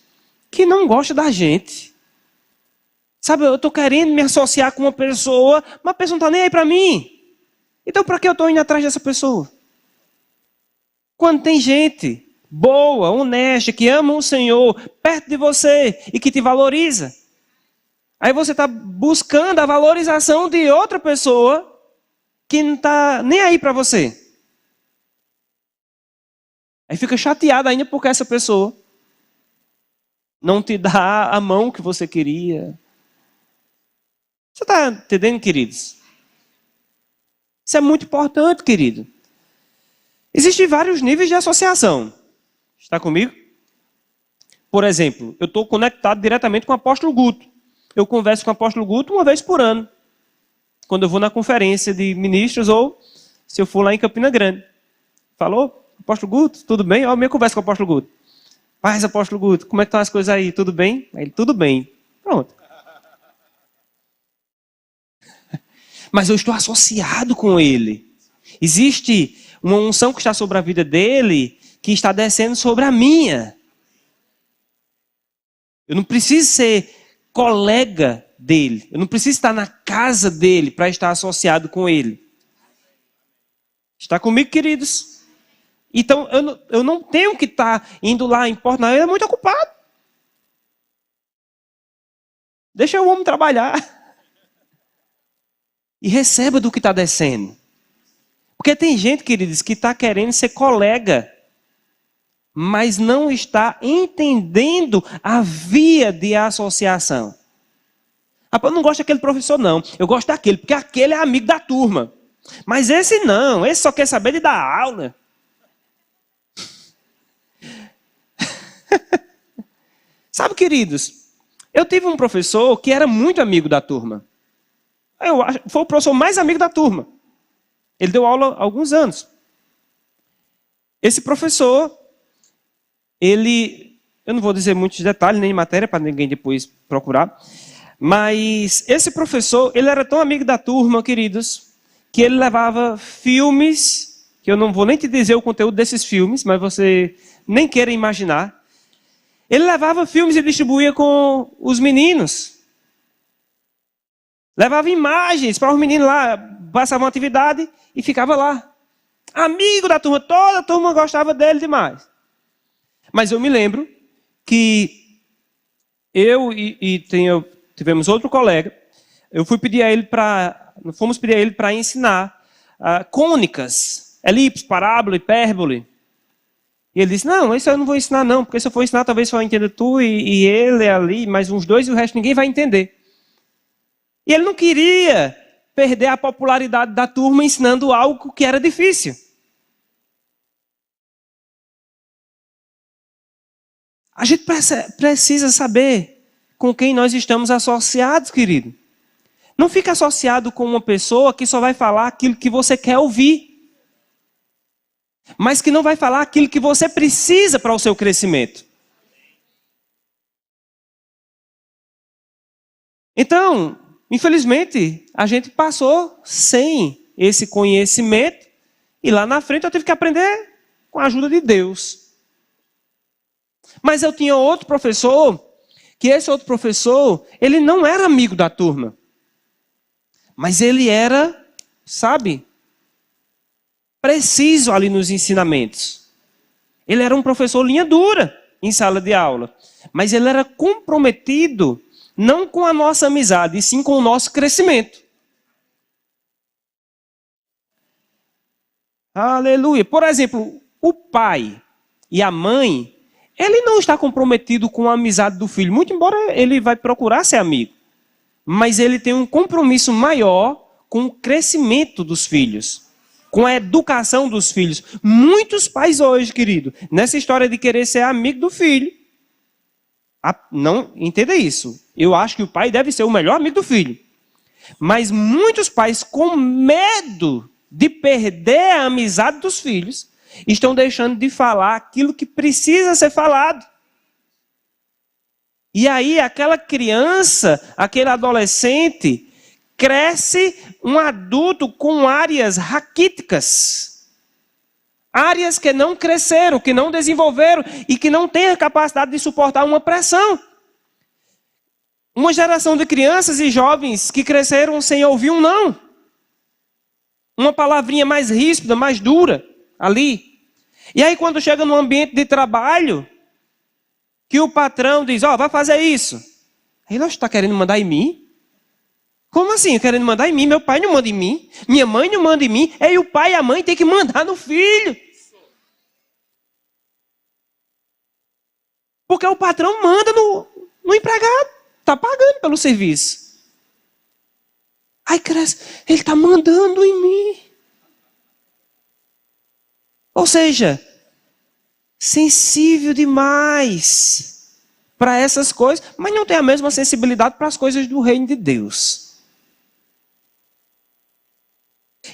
que não gostam da gente. Sabe, eu estou querendo me associar com uma pessoa, mas a pessoa não está nem aí para mim. Então, para que eu estou indo atrás dessa pessoa? Quando tem gente boa, honesta, que ama o Senhor, perto de você e que te valoriza. Aí você está buscando a valorização de outra pessoa que não está nem aí para você. Aí fica chateado ainda porque essa pessoa não te dá a mão que você queria. Você está entendendo, queridos? Isso é muito importante, querido. Existem vários níveis de associação. Está comigo? Por exemplo, eu estou conectado diretamente com o apóstolo Guto. Eu converso com o apóstolo Guto uma vez por ano. Quando eu vou na conferência de ministros ou se eu for lá em Campina Grande. Falou? Apóstolo Guto, tudo bem? Olha a minha conversa com o apóstolo Guto. Paz, apóstolo Guto, como é que estão as coisas aí? Tudo bem? Aí ele, tudo bem. Pronto. Mas eu estou associado com ele. Existe uma unção que está sobre a vida dele, que está descendo sobre a minha. Eu não preciso ser colega dele. Eu não preciso estar na casa dele para estar associado com ele. Está comigo, queridos? Então, eu não tenho que estar indo lá em Porto, não. Ele é muito ocupado. Deixa o homem trabalhar. E receba do que está descendo. Porque tem gente, queridos, que está querendo ser colega, mas não está entendendo a via de associação. Eu não gosto daquele professor, não. Eu gosto daquele, porque aquele é amigo da turma. Mas esse não, esse só quer saber de dar aula. Sabe, queridos, eu tive um professor que era muito amigo da turma. Foi o professor mais amigo da turma. Ele deu aula há alguns anos. Esse professor, eu não vou dizer muitos detalhes, nem matéria, para ninguém depois procurar, mas esse professor, ele era tão amigo da turma, queridos, que ele levava filmes, que eu não vou nem te dizer o conteúdo desses filmes, mas você nem queira imaginar, Ele levava filmes e distribuía com os meninos. Levava imagens para os meninos lá, passava uma atividade e tivava lá. Amigo da turma, toda a turma gostava dele demais. Mas eu me lembro que tivemos outro colega, fomos pedir a ele para ensinar cônicas, elipse, parábola, hipérbole. E ele disse, não, isso eu não vou ensinar não, porque se eu for ensinar talvez só entenda tu e ele ali, mais uns dois e o resto ninguém vai entender. E ele não queria perder a popularidade da turma ensinando algo que era difícil. A gente precisa saber com quem nós estamos associados, querido. Não fique associado com uma pessoa que só vai falar aquilo que você quer ouvir, mas que não vai falar aquilo que você precisa para o seu crescimento. Então, infelizmente, a gente passou sem esse conhecimento e lá na frente eu tive que aprender com a ajuda de Deus. Mas eu tinha outro professor, que esse outro professor, ele não era amigo da turma. Mas ele era, preciso ali nos ensinamentos. Ele era um professor linha dura em sala de aula. Mas ele era comprometido não com a nossa amizade, e sim com o nosso crescimento. Aleluia. Por exemplo, o pai e a mãe, ele não está comprometido com a amizade do filho, muito embora ele vai procurar ser amigo. Mas ele tem um compromisso maior com o crescimento dos filhos, com a educação dos filhos. Muitos pais hoje, querido, nessa história de querer ser amigo do filho, não entenda isso. Eu acho que o pai deve ser o melhor amigo do filho. Mas muitos pais, com medo de perder a amizade dos filhos, estão deixando de falar aquilo que precisa ser falado. E aí aquela criança, aquele adolescente, cresce um adulto com áreas raquíticas. Áreas que não cresceram, que não desenvolveram e que não têm a capacidade de suportar uma pressão. Uma geração de crianças e jovens que cresceram sem ouvir um não. Uma palavrinha mais ríspida, mais dura ali. E aí quando chega no ambiente de trabalho, que o patrão diz, vai fazer isso. Aí ele está querendo mandar em mim? Como assim, querendo mandar em mim? Meu pai não manda em mim, minha mãe não manda em mim, aí o pai e a mãe têm que mandar no filho. Porque o patrão manda no empregado, está pagando pelo serviço. Aí cresce, ele está mandando em mim. Ou seja, sensível demais para essas coisas, mas não tem a mesma sensibilidade para as coisas do reino de Deus.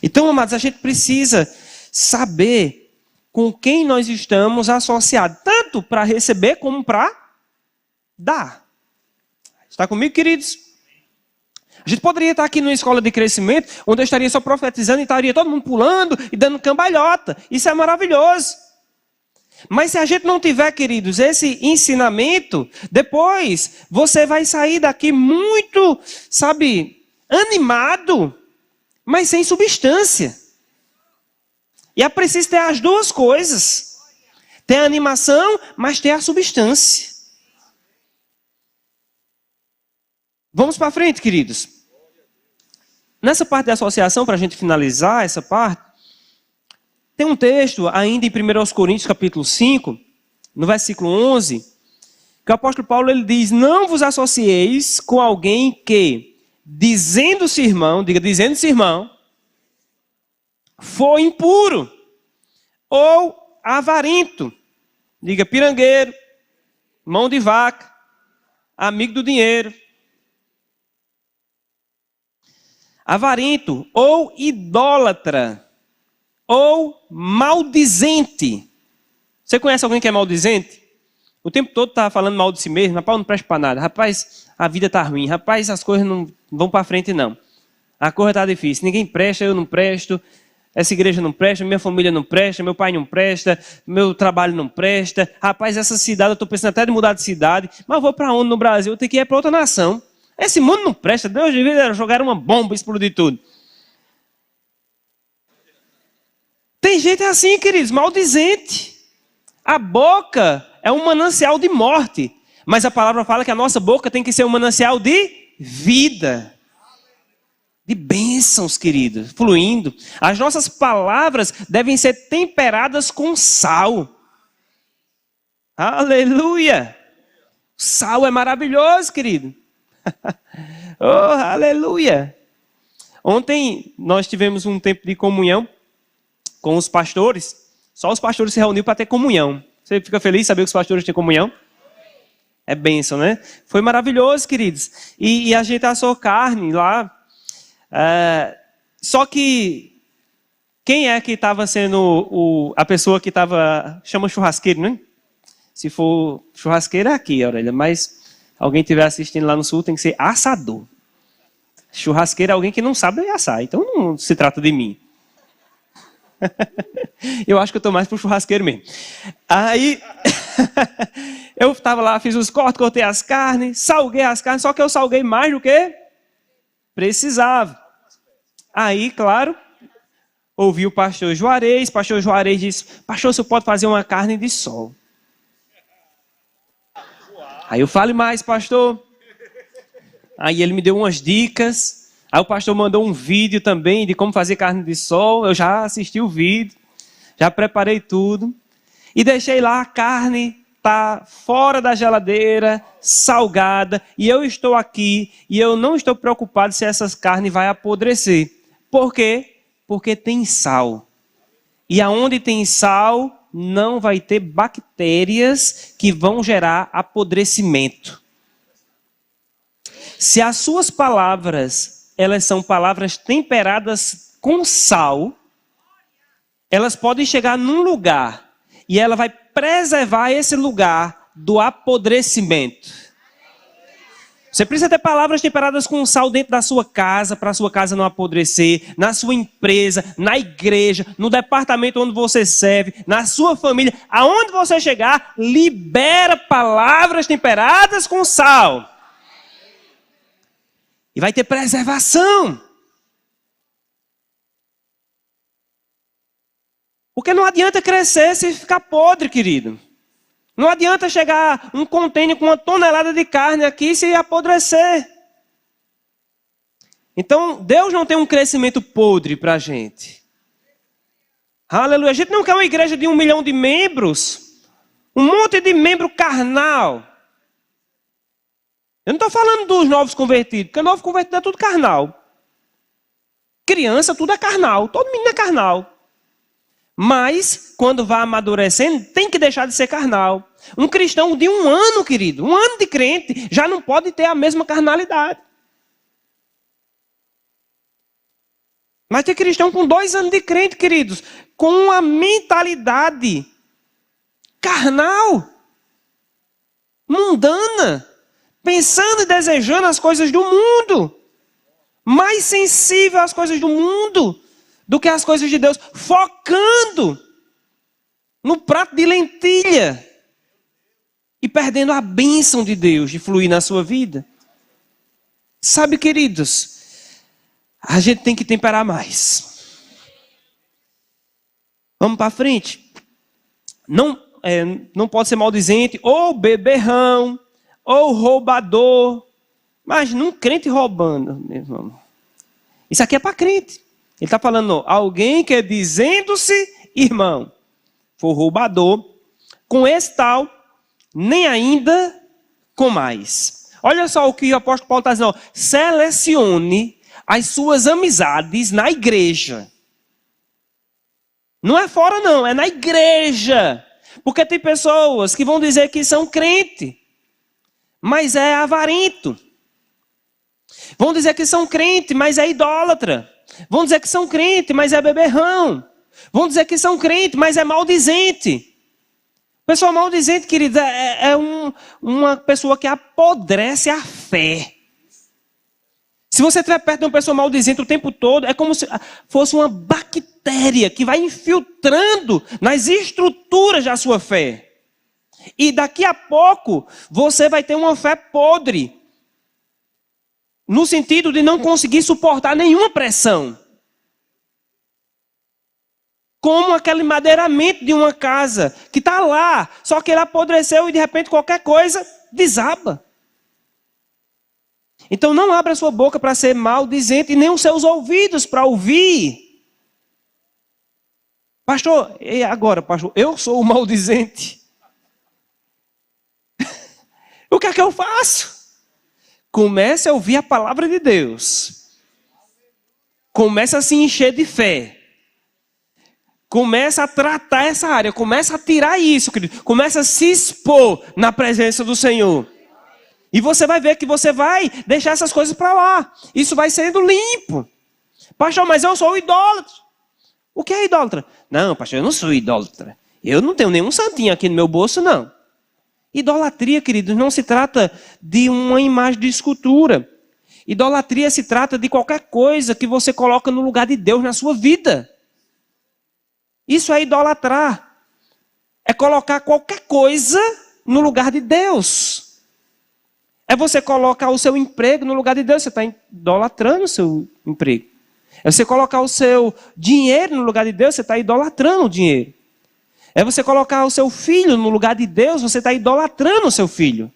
Então, amados, a gente precisa saber com quem nós estamos associados, tanto para receber como para dar. Está comigo, queridos? A gente poderia estar aqui numa escola de crescimento, onde eu estaria só profetizando e estaria todo mundo pulando e dando cambalhota. Isso é maravilhoso. Mas se a gente não tiver, queridos, esse ensinamento, depois você vai sair daqui muito, animado, mas sem substância. E é preciso ter as duas coisas. Ter a animação, mas ter a substância. Vamos para frente, queridos. Nessa parte da associação, para a gente finalizar essa parte, tem um texto ainda em 1 Coríntios capítulo 5, no versículo 11, que o apóstolo Paulo ele diz, não vos associeis com alguém que, dizendo-se irmão, for impuro, ou avarento, diga pirangueiro, mão de vaca, amigo do dinheiro, avarento, ou idólatra, ou maldizente. Você conhece alguém que é maldizente? O tempo todo está falando mal de si mesmo. Rapaz, não presta para nada. Rapaz, a vida está ruim. Rapaz, as coisas não vão para frente não. A coisa está difícil. Ninguém presta, eu não presto. Essa igreja não presta, minha família não presta, meu pai não presta, meu trabalho não presta. Rapaz, essa cidade, eu estou pensando até de mudar de cidade, mas eu vou para onde no Brasil? Eu tenho que ir para outra nação. Esse mundo não presta, Deus devia jogar uma bomba e explodir tudo. Tem gente assim, queridos, maldizente. A boca é um manancial de morte, mas a palavra fala que a nossa boca tem que ser um manancial de vida. De bênçãos, queridos, fluindo. As nossas palavras devem ser temperadas com sal. Aleluia! Sal é maravilhoso, querido. Oh, aleluia! Ontem nós tivemos um tempo de comunhão com os pastores. Só os pastores se reuniram para ter comunhão. Você fica feliz de saber que os pastores têm comunhão? É bênção, né? Foi maravilhoso, queridos. E a gente assou carne lá. Só que quem é que estava sendo a pessoa que estava... Chama churrasqueiro, né? Se for churrasqueiro é aqui, Aurélia. Mas alguém estiver assistindo lá no sul tem que ser assador. Churrasqueiro é alguém que não sabe assar. Então não se trata de mim. Eu acho que eu estou mais pro churrasqueiro mesmo. Aí eu estava lá, fiz os cortes, cortei as carnes, salguei as carnes, só que eu salguei mais do que precisava. Aí, claro, ouvi o pastor Juarez disse, pastor, você pode fazer uma carne de sol. Aí eu fale mais, pastor. Aí ele me deu umas dicas. Aí o pastor mandou um vídeo também de como fazer carne de sol. Eu já assisti o vídeo, já preparei tudo. E deixei lá a carne, tá fora da geladeira, salgada. E eu estou aqui e eu não estou preocupado se essa carne vai apodrecer. Por quê? Porque tem sal. E aonde tem sal, não vai ter bactérias que vão gerar apodrecimento. Se as suas palavras, elas são palavras temperadas com sal, elas podem chegar num lugar e ela vai preservar esse lugar do apodrecimento. Você precisa ter palavras temperadas com sal dentro da sua casa, para a sua casa não apodrecer, na sua empresa, na igreja, no departamento onde você serve, na sua família. Aonde você chegar, libera palavras temperadas com sal. E vai ter preservação. Porque não adianta crescer se ficar podre, querido. Não adianta chegar um contêiner com 1 tonelada de carne aqui se apodrecer. Então, Deus não tem um crescimento podre para a gente. Aleluia. A gente não quer uma igreja de 1 milhão de membros. Um monte de membro carnal. Eu não estou falando dos novos convertidos, porque novo convertido é tudo carnal. Criança, tudo é carnal. Todo menino é carnal. Mas, quando vai amadurecendo, tem que deixar de ser carnal. Um cristão de 1 ano, querido, 1 ano de crente, já não pode ter a mesma carnalidade. Mas tem cristão com 2 anos de crente, queridos, com uma mentalidade carnal, mundana, pensando e desejando as coisas do mundo, mais sensível às coisas do mundo do que as coisas de Deus, focando no prato de lentilha e perdendo a bênção de Deus de fluir na sua vida. Sabe, queridos, a gente tem que temperar mais. Vamos para frente. Não pode ser maldizente, ou beberrão, ou roubador, mas não crente roubando, meu irmão. Isso aqui é para crente. Ele está falando, alguém que é dizendo-se irmão, for roubador, com esse tal, nem ainda com mais. Olha só o que o apóstolo Paulo está dizendo. Selecione as suas amizades na igreja. Não é fora não, é na igreja. Porque tem pessoas que vão dizer que são crente, mas é avarento. Vão dizer que são crente, mas é idólatra. Vão dizer que são crente, mas é beberrão. Vão dizer que são crente, mas é maldizente. Pessoa maldizente, querida, uma pessoa que apodrece a fé. Se você estiver perto de uma pessoa maldizente o tempo todo, é como se fosse uma bactéria que vai infiltrando nas estruturas da sua fé. E daqui a pouco, você vai ter uma fé podre. No sentido de não conseguir suportar nenhuma pressão. Como aquele madeiramento de uma casa que está lá, só que ele apodreceu e de repente qualquer coisa desaba. Então não abra sua boca para ser maldizente e nem os seus ouvidos para ouvir. Pastor, e agora, pastor, eu sou o maldizente. O que é que eu faço? Comece a ouvir a palavra de Deus. Comece a se encher de fé. Comece a tratar essa área. Comece a tirar isso, querido. Comece a se expor na presença do Senhor. E você vai ver que você vai deixar essas coisas para lá. Isso vai sendo limpo. Pastor, mas eu sou idólatra. O que é idólatra? Não, pastor, eu não sou idólatra. Eu não tenho nenhum santinho aqui no meu bolso, não. Idolatria, queridos, não se trata de uma imagem de escultura. Idolatria se trata de qualquer coisa que você coloca no lugar de Deus na sua vida. Isso é idolatrar. É colocar qualquer coisa no lugar de Deus. É você colocar o seu emprego no lugar de Deus. Você está idolatrando o seu emprego. É você colocar o seu dinheiro no lugar de Deus. Você está idolatrando o dinheiro. É você colocar o seu filho no lugar de Deus, você está idolatrando o seu filho.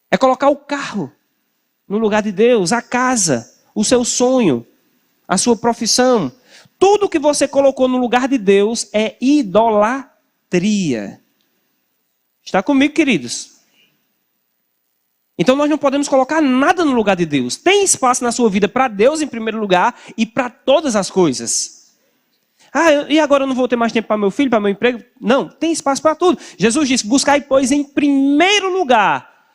É colocar o carro no lugar de Deus, a casa, o seu sonho, a sua profissão. Tudo que você colocou no lugar de Deus é idolatria. Está comigo, queridos? Então nós não podemos colocar nada no lugar de Deus. Tem espaço na sua vida para Deus em primeiro lugar e para todas as coisas. E agora eu não vou ter mais tempo para meu filho, para meu emprego? Não, tem espaço para tudo. Jesus disse, buscai, pois, em primeiro lugar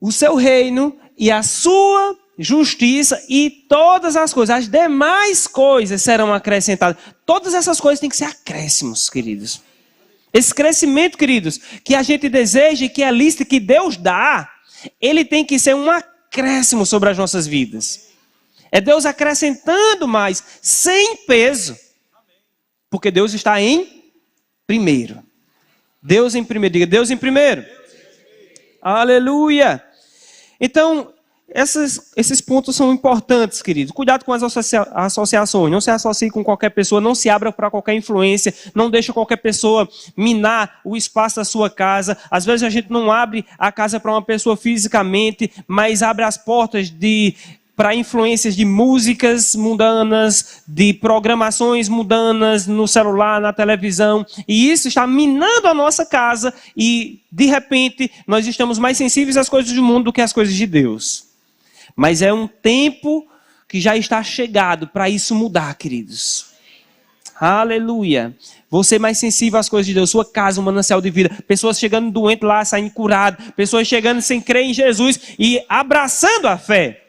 o seu reino e a sua justiça e todas as coisas. As demais coisas serão acrescentadas. Todas essas coisas têm que ser acréscimos, queridos. Esse crescimento, queridos, que a gente deseja e que é lícito que Deus dá, ele tem que ser um acréscimo sobre as nossas vidas. É Deus acrescentando mais, sem peso. Porque Deus está em primeiro. Deus em primeiro. Diga, Deus em primeiro. Aleluia. Então, esses pontos são importantes, queridos. Cuidado com as associações. Não se associe com qualquer pessoa. Não se abra para qualquer influência. Não deixe qualquer pessoa minar o espaço da sua casa. Às vezes a gente não abre a casa para uma pessoa fisicamente, mas abre as portas para influências de músicas mundanas, de programações mundanas no celular, na televisão. E isso está minando a nossa casa e, de repente, nós estamos mais sensíveis às coisas do mundo do que às coisas de Deus. Mas é um tempo que já está chegado para isso mudar, queridos. Aleluia. Você mais sensível às coisas de Deus, sua casa, um manancial de vida. Pessoas chegando doentes lá, saindo curadas. Pessoas chegando sem crer em Jesus e abraçando a fé.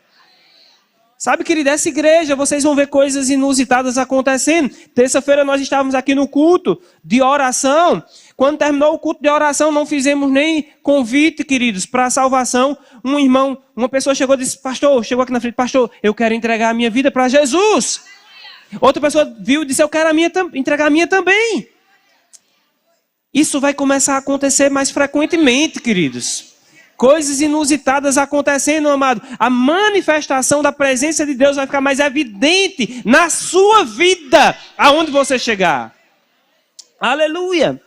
Sabe, querido, essa igreja, vocês vão ver coisas inusitadas acontecendo. Terça-feira nós estávamos aqui no culto de oração. Quando terminou o culto de oração, não fizemos nem convite, queridos, para a salvação. Um irmão, uma pessoa chegou e disse, pastor, chegou aqui na frente, pastor, eu quero entregar a minha vida para Jesus. Outra pessoa viu e disse, eu quero entregar a minha também. Isso vai começar a acontecer mais frequentemente, queridos. Coisas inusitadas acontecendo, amado. A manifestação da presença de Deus vai ficar mais evidente na sua vida, aonde você chegar. Aleluia.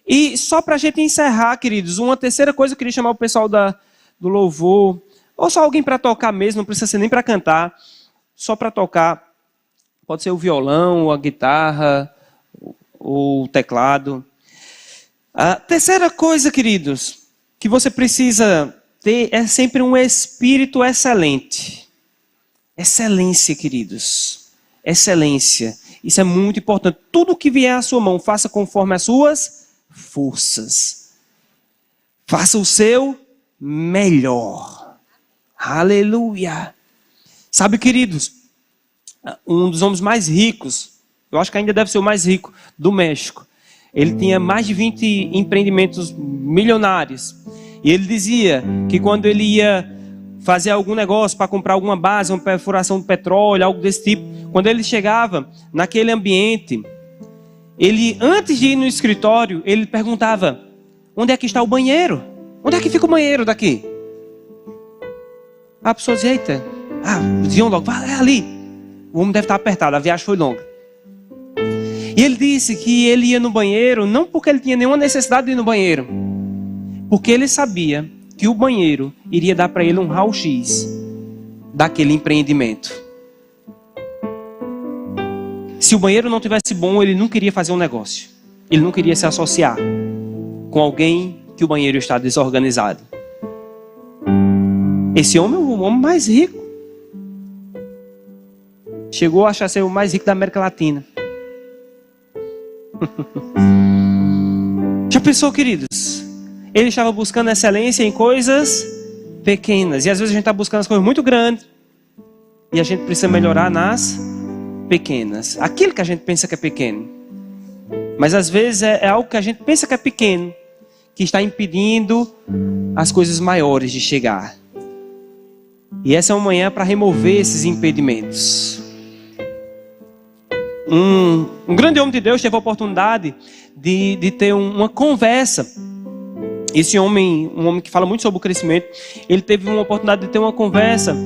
E só para a gente encerrar, queridos, uma terceira coisa, eu queria chamar o pessoal do louvor, ou só alguém para tocar mesmo, não precisa ser nem para cantar, só para tocar. Pode ser o violão, a guitarra, o teclado. A terceira coisa, queridos, que você precisa ter é sempre um espírito excelente. Excelência, queridos. Excelência. Isso é muito importante. Tudo que vier à sua mão, faça conforme as suas forças. Faça o seu melhor. Aleluia. Sabe, queridos, um dos homens mais ricos, eu acho que ainda deve ser o mais rico, do México. Ele tinha mais de 20 empreendimentos milionários. E ele dizia que quando ele ia fazer algum negócio, para comprar alguma base, uma perfuração de petróleo, algo desse tipo. Quando ele chegava naquele ambiente, ele, antes de ir no escritório, ele perguntava: onde é que está o banheiro? Onde é que fica o banheiro daqui? A pessoa dizia: eita, diziam logo, é ali. O homem deve estar apertado, a viagem foi longa. E ele disse que ele ia no banheiro, não porque ele tinha nenhuma necessidade de ir no banheiro, porque ele sabia que o banheiro iria dar para ele um raio-x daquele empreendimento. Se o banheiro não tivesse bom, ele não queria fazer um negócio. Ele não queria se associar com alguém que o banheiro está desorganizado. Esse homem é o homem mais rico. Chegou a achar ser o mais rico da América Latina. Já pensou, queridos? Ele estava buscando excelência em coisas pequenas. E às vezes a gente está buscando as coisas muito grandes. E a gente precisa melhorar nas pequenas. Aquilo que a gente pensa que é pequeno. Mas às vezes é algo que a gente pensa que é pequeno, que está impedindo as coisas maiores de chegar. E essa é uma manhã para remover esses impedimentos. Um grande homem de Deus teve a oportunidade de ter uma conversa. Esse homem, um homem que fala muito sobre o crescimento, ele teve uma oportunidade de ter uma conversa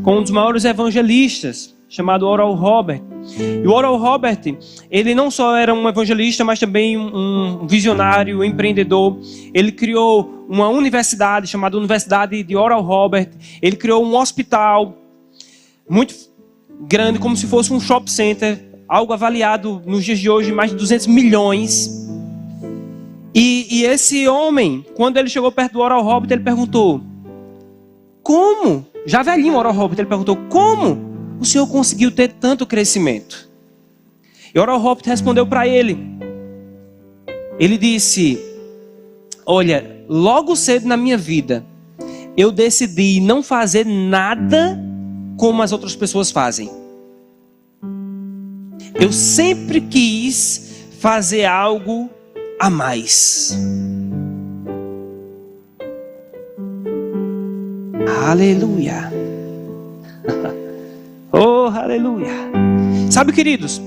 com um dos maiores evangelistas, chamado Oral Roberts. E o Oral Roberts, ele não só era um evangelista, mas também um visionário, um empreendedor. Ele criou uma universidade chamada Universidade de Oral Roberts. Ele criou um hospital muito grande, como se fosse um shopping center, algo avaliado nos dias de hoje em mais de 200 milhões. E esse homem, quando ele chegou perto do Oral Roberts, ele perguntou: como? Já velhinho o Oral Roberts, ele perguntou: como o senhor conseguiu ter tanto crescimento? E Oral Roberts respondeu para ele. Ele disse: olha, logo cedo na minha vida, eu decidi não fazer nada como as outras pessoas fazem. Eu sempre quis fazer algo a mais. Aleluia. Oh, aleluia. Sabe, queridos,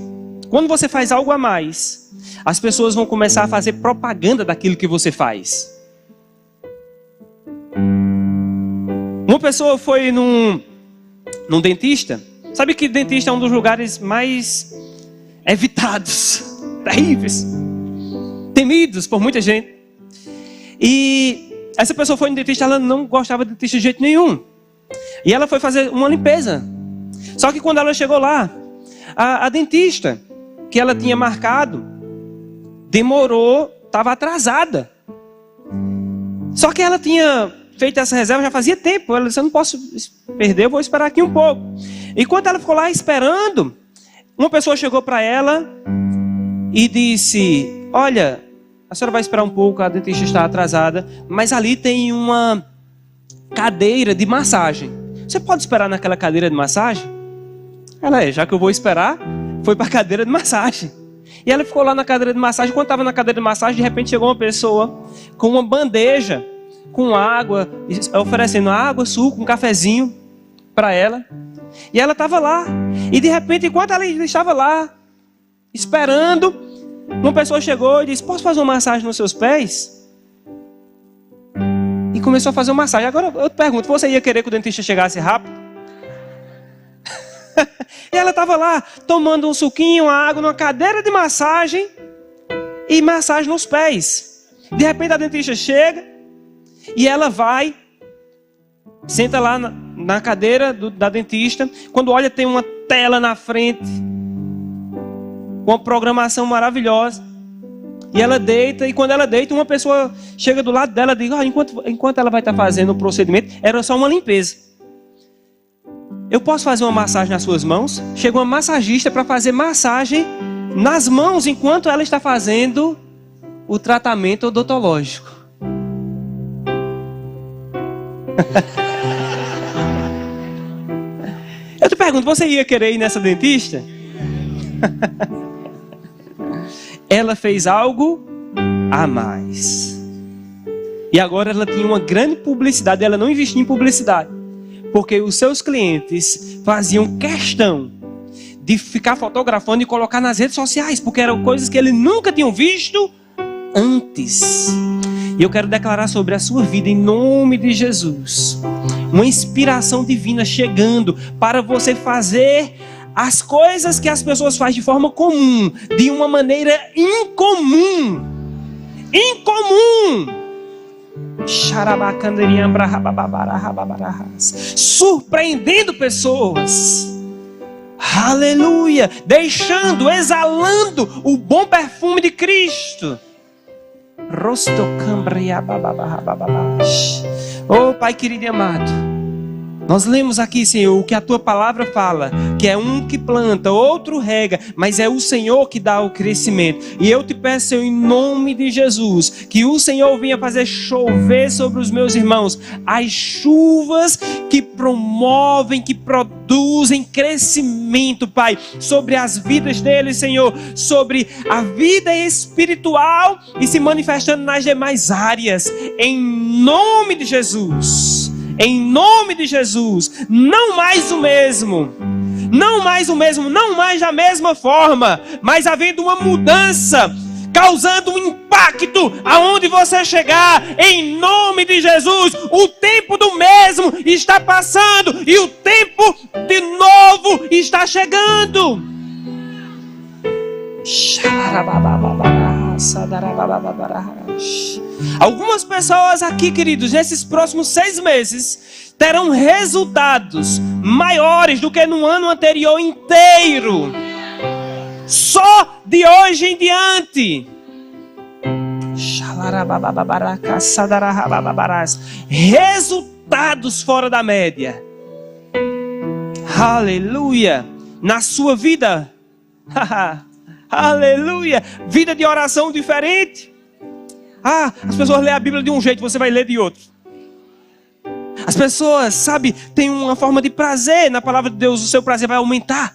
quando você faz algo a mais, as pessoas vão começar a fazer propaganda daquilo que você faz. Uma pessoa foi num dentista. Sabe que dentista é um dos lugares mais evitados, terríveis, temidos por muita gente. E essa pessoa foi no dentista, ela não gostava de dentista de jeito nenhum. E ela foi fazer uma limpeza. Só que quando ela chegou lá, a dentista que ela tinha marcado demorou, estava atrasada. Só que ela tinha feito essa reserva já fazia tempo. Ela disse: eu não posso perder, eu vou esperar aqui um pouco. Enquanto ela ficou lá esperando, uma pessoa chegou para ela e disse: olha, a senhora vai esperar um pouco, a dentista está atrasada, mas ali tem uma cadeira de massagem. Você pode esperar naquela cadeira de massagem? Ela: já que eu vou esperar, foi para a cadeira de massagem. E ela ficou lá na cadeira de massagem. Quando estava na cadeira de massagem, de repente chegou uma pessoa com uma bandeja com água, oferecendo água, suco, um cafezinho para ela. E ela estava lá. E de repente, enquanto ela estava lá, esperando, uma pessoa chegou e disse: posso fazer uma massagem nos seus pés? E começou a fazer uma massagem. Agora eu te pergunto, você ia querer que o dentista chegasse rápido? E ela estava lá, tomando um suquinho, uma água, numa cadeira de massagem, e massagem nos pés. De repente a dentista chega, e ela vai, senta lá na cadeira da dentista. Quando olha, tem uma tela na frente, com uma programação maravilhosa. E ela deita, e quando ela deita, uma pessoa chega do lado dela e diz: enquanto ela vai estar fazendo o procedimento, era só uma limpeza. Eu posso fazer uma massagem nas suas mãos? Chega uma massagista para fazer massagem nas mãos, enquanto ela está fazendo o tratamento odontológico. Eu te pergunto, você ia querer ir nessa dentista? Ela fez algo a mais. E agora ela tinha uma grande publicidade. Ela não investia em publicidade, porque os seus clientes faziam questão de ficar fotografando e colocar nas redes sociais, porque eram coisas que eles nunca tinham visto antes. E eu quero declarar sobre a sua vida, em nome de Jesus, uma inspiração divina chegando para você fazer as coisas que as pessoas fazem de forma comum, de uma maneira incomum. Surpreendendo pessoas. Aleluia. Exalando o bom perfume de Cristo. Oh Pai querido e amado, nós lemos aqui, Senhor, o que a Tua palavra fala, que é um que planta, outro rega, mas é o Senhor que dá o crescimento. E eu te peço, Senhor, em nome de Jesus, que o Senhor venha fazer chover sobre os meus irmãos as chuvas que promovem, que produzem crescimento, Pai, sobre as vidas deles, Senhor, sobre a vida espiritual e se manifestando nas demais áreas, em nome de Jesus. Em nome de Jesus, não mais o mesmo, não mais da mesma forma, mas havendo uma mudança, causando um impacto aonde você chegar, em nome de Jesus. O tempo do mesmo está passando e o tempo de novo está chegando. Algumas pessoas aqui, queridos, nesses próximos 6 meses terão resultados maiores do que no ano anterior inteiro, só de hoje em diante. Resultados fora da média. Aleluia. Na sua vida. Aleluia. Vida de oração diferente. As pessoas lêem a Bíblia de um jeito, você vai ler de outro. As pessoas, sabe, têm uma forma de prazer na palavra de Deus, o seu prazer vai aumentar.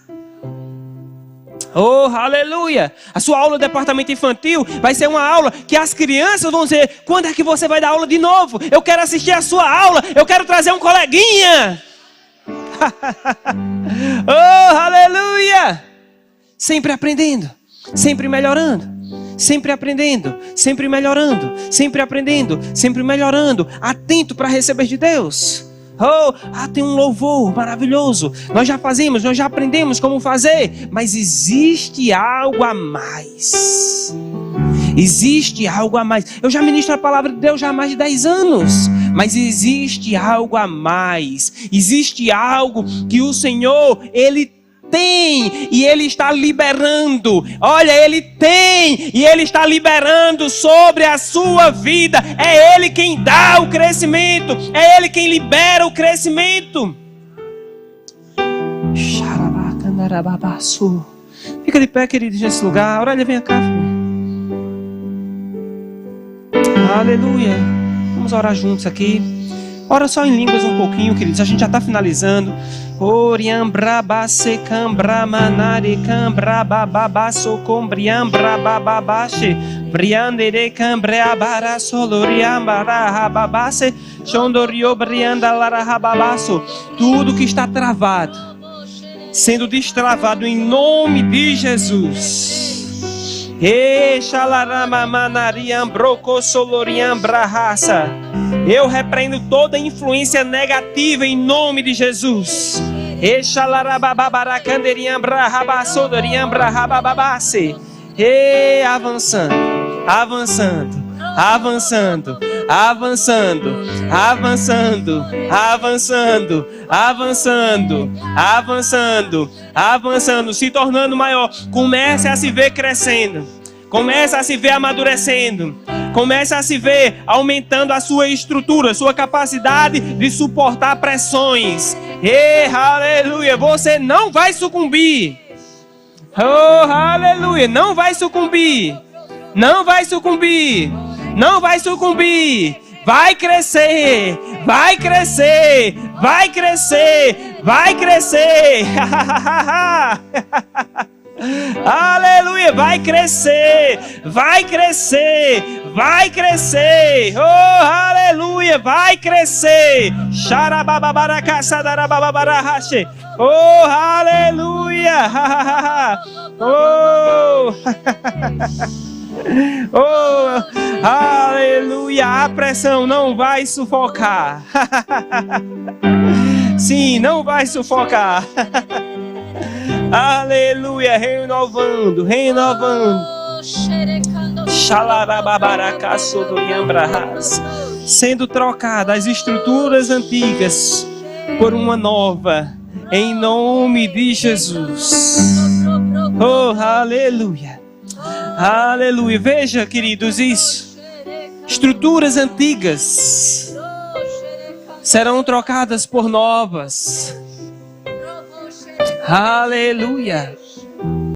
Oh, aleluia. A sua aula do departamento infantil vai ser uma aula que as crianças vão dizer: quando é que você vai dar aula de novo? Eu quero assistir a sua aula, eu quero trazer um coleguinha. Oh, aleluia. Sempre aprendendo, sempre melhorando. Sempre aprendendo, sempre melhorando, sempre aprendendo, sempre melhorando, atento para receber de Deus. Tem um louvor maravilhoso. Nós já fazemos, nós já aprendemos como fazer, mas existe algo a mais. Existe algo a mais. Eu já ministro a palavra de Deus já há mais de 10 anos, mas existe algo a mais. Existe algo que o Senhor, Ele tem e Ele está liberando. Olha, Ele tem e Ele está liberando sobre a sua vida. É Ele quem dá o crescimento, é Ele quem libera o crescimento. Fica de pé, queridos, nesse lugar. Olha, vem cá, filho. Aleluia. Vamos orar juntos aqui. Ora só em línguas um pouquinho, queridos. A gente já está finalizando. Oriam brabase cambra manare cambra bababaso combriam brabababache briande de cambra bara soloriam barababase chondorio brianda larababaso. Tudo que está travado sendo destravado em nome de Jesus. Eu repreendo toda influência negativa em nome de Jesus. Avançando, avançando, avançando, avançando, avançando, avançando, avançando, avançando, avançando, se tornando maior. Comece a se ver crescendo, comece a se ver amadurecendo, comece a se ver aumentando a sua estrutura, sua capacidade de suportar pressões. Aleluia, você não vai sucumbir. Oh, aleluia, não vai sucumbir. Não vai sucumbir. Não vai sucumbir. Vai crescer. Vai crescer. Vai crescer. Vai crescer. Aleluia, vai crescer, vai crescer, vai crescer. Oh, aleluia, vai crescer. Xarabababaracaçadarababarahaxe. Oh, aleluia. Oh, oh, aleluia. A pressão não vai sufocar. Sim, não vai sufocar. Aleluia, renovando, renovando. Sendo trocadas as estruturas antigas por uma nova, em nome de Jesus. Oh, aleluia. Aleluia. Veja, queridos, isso. Estruturas antigas serão trocadas por novas. Aleluia.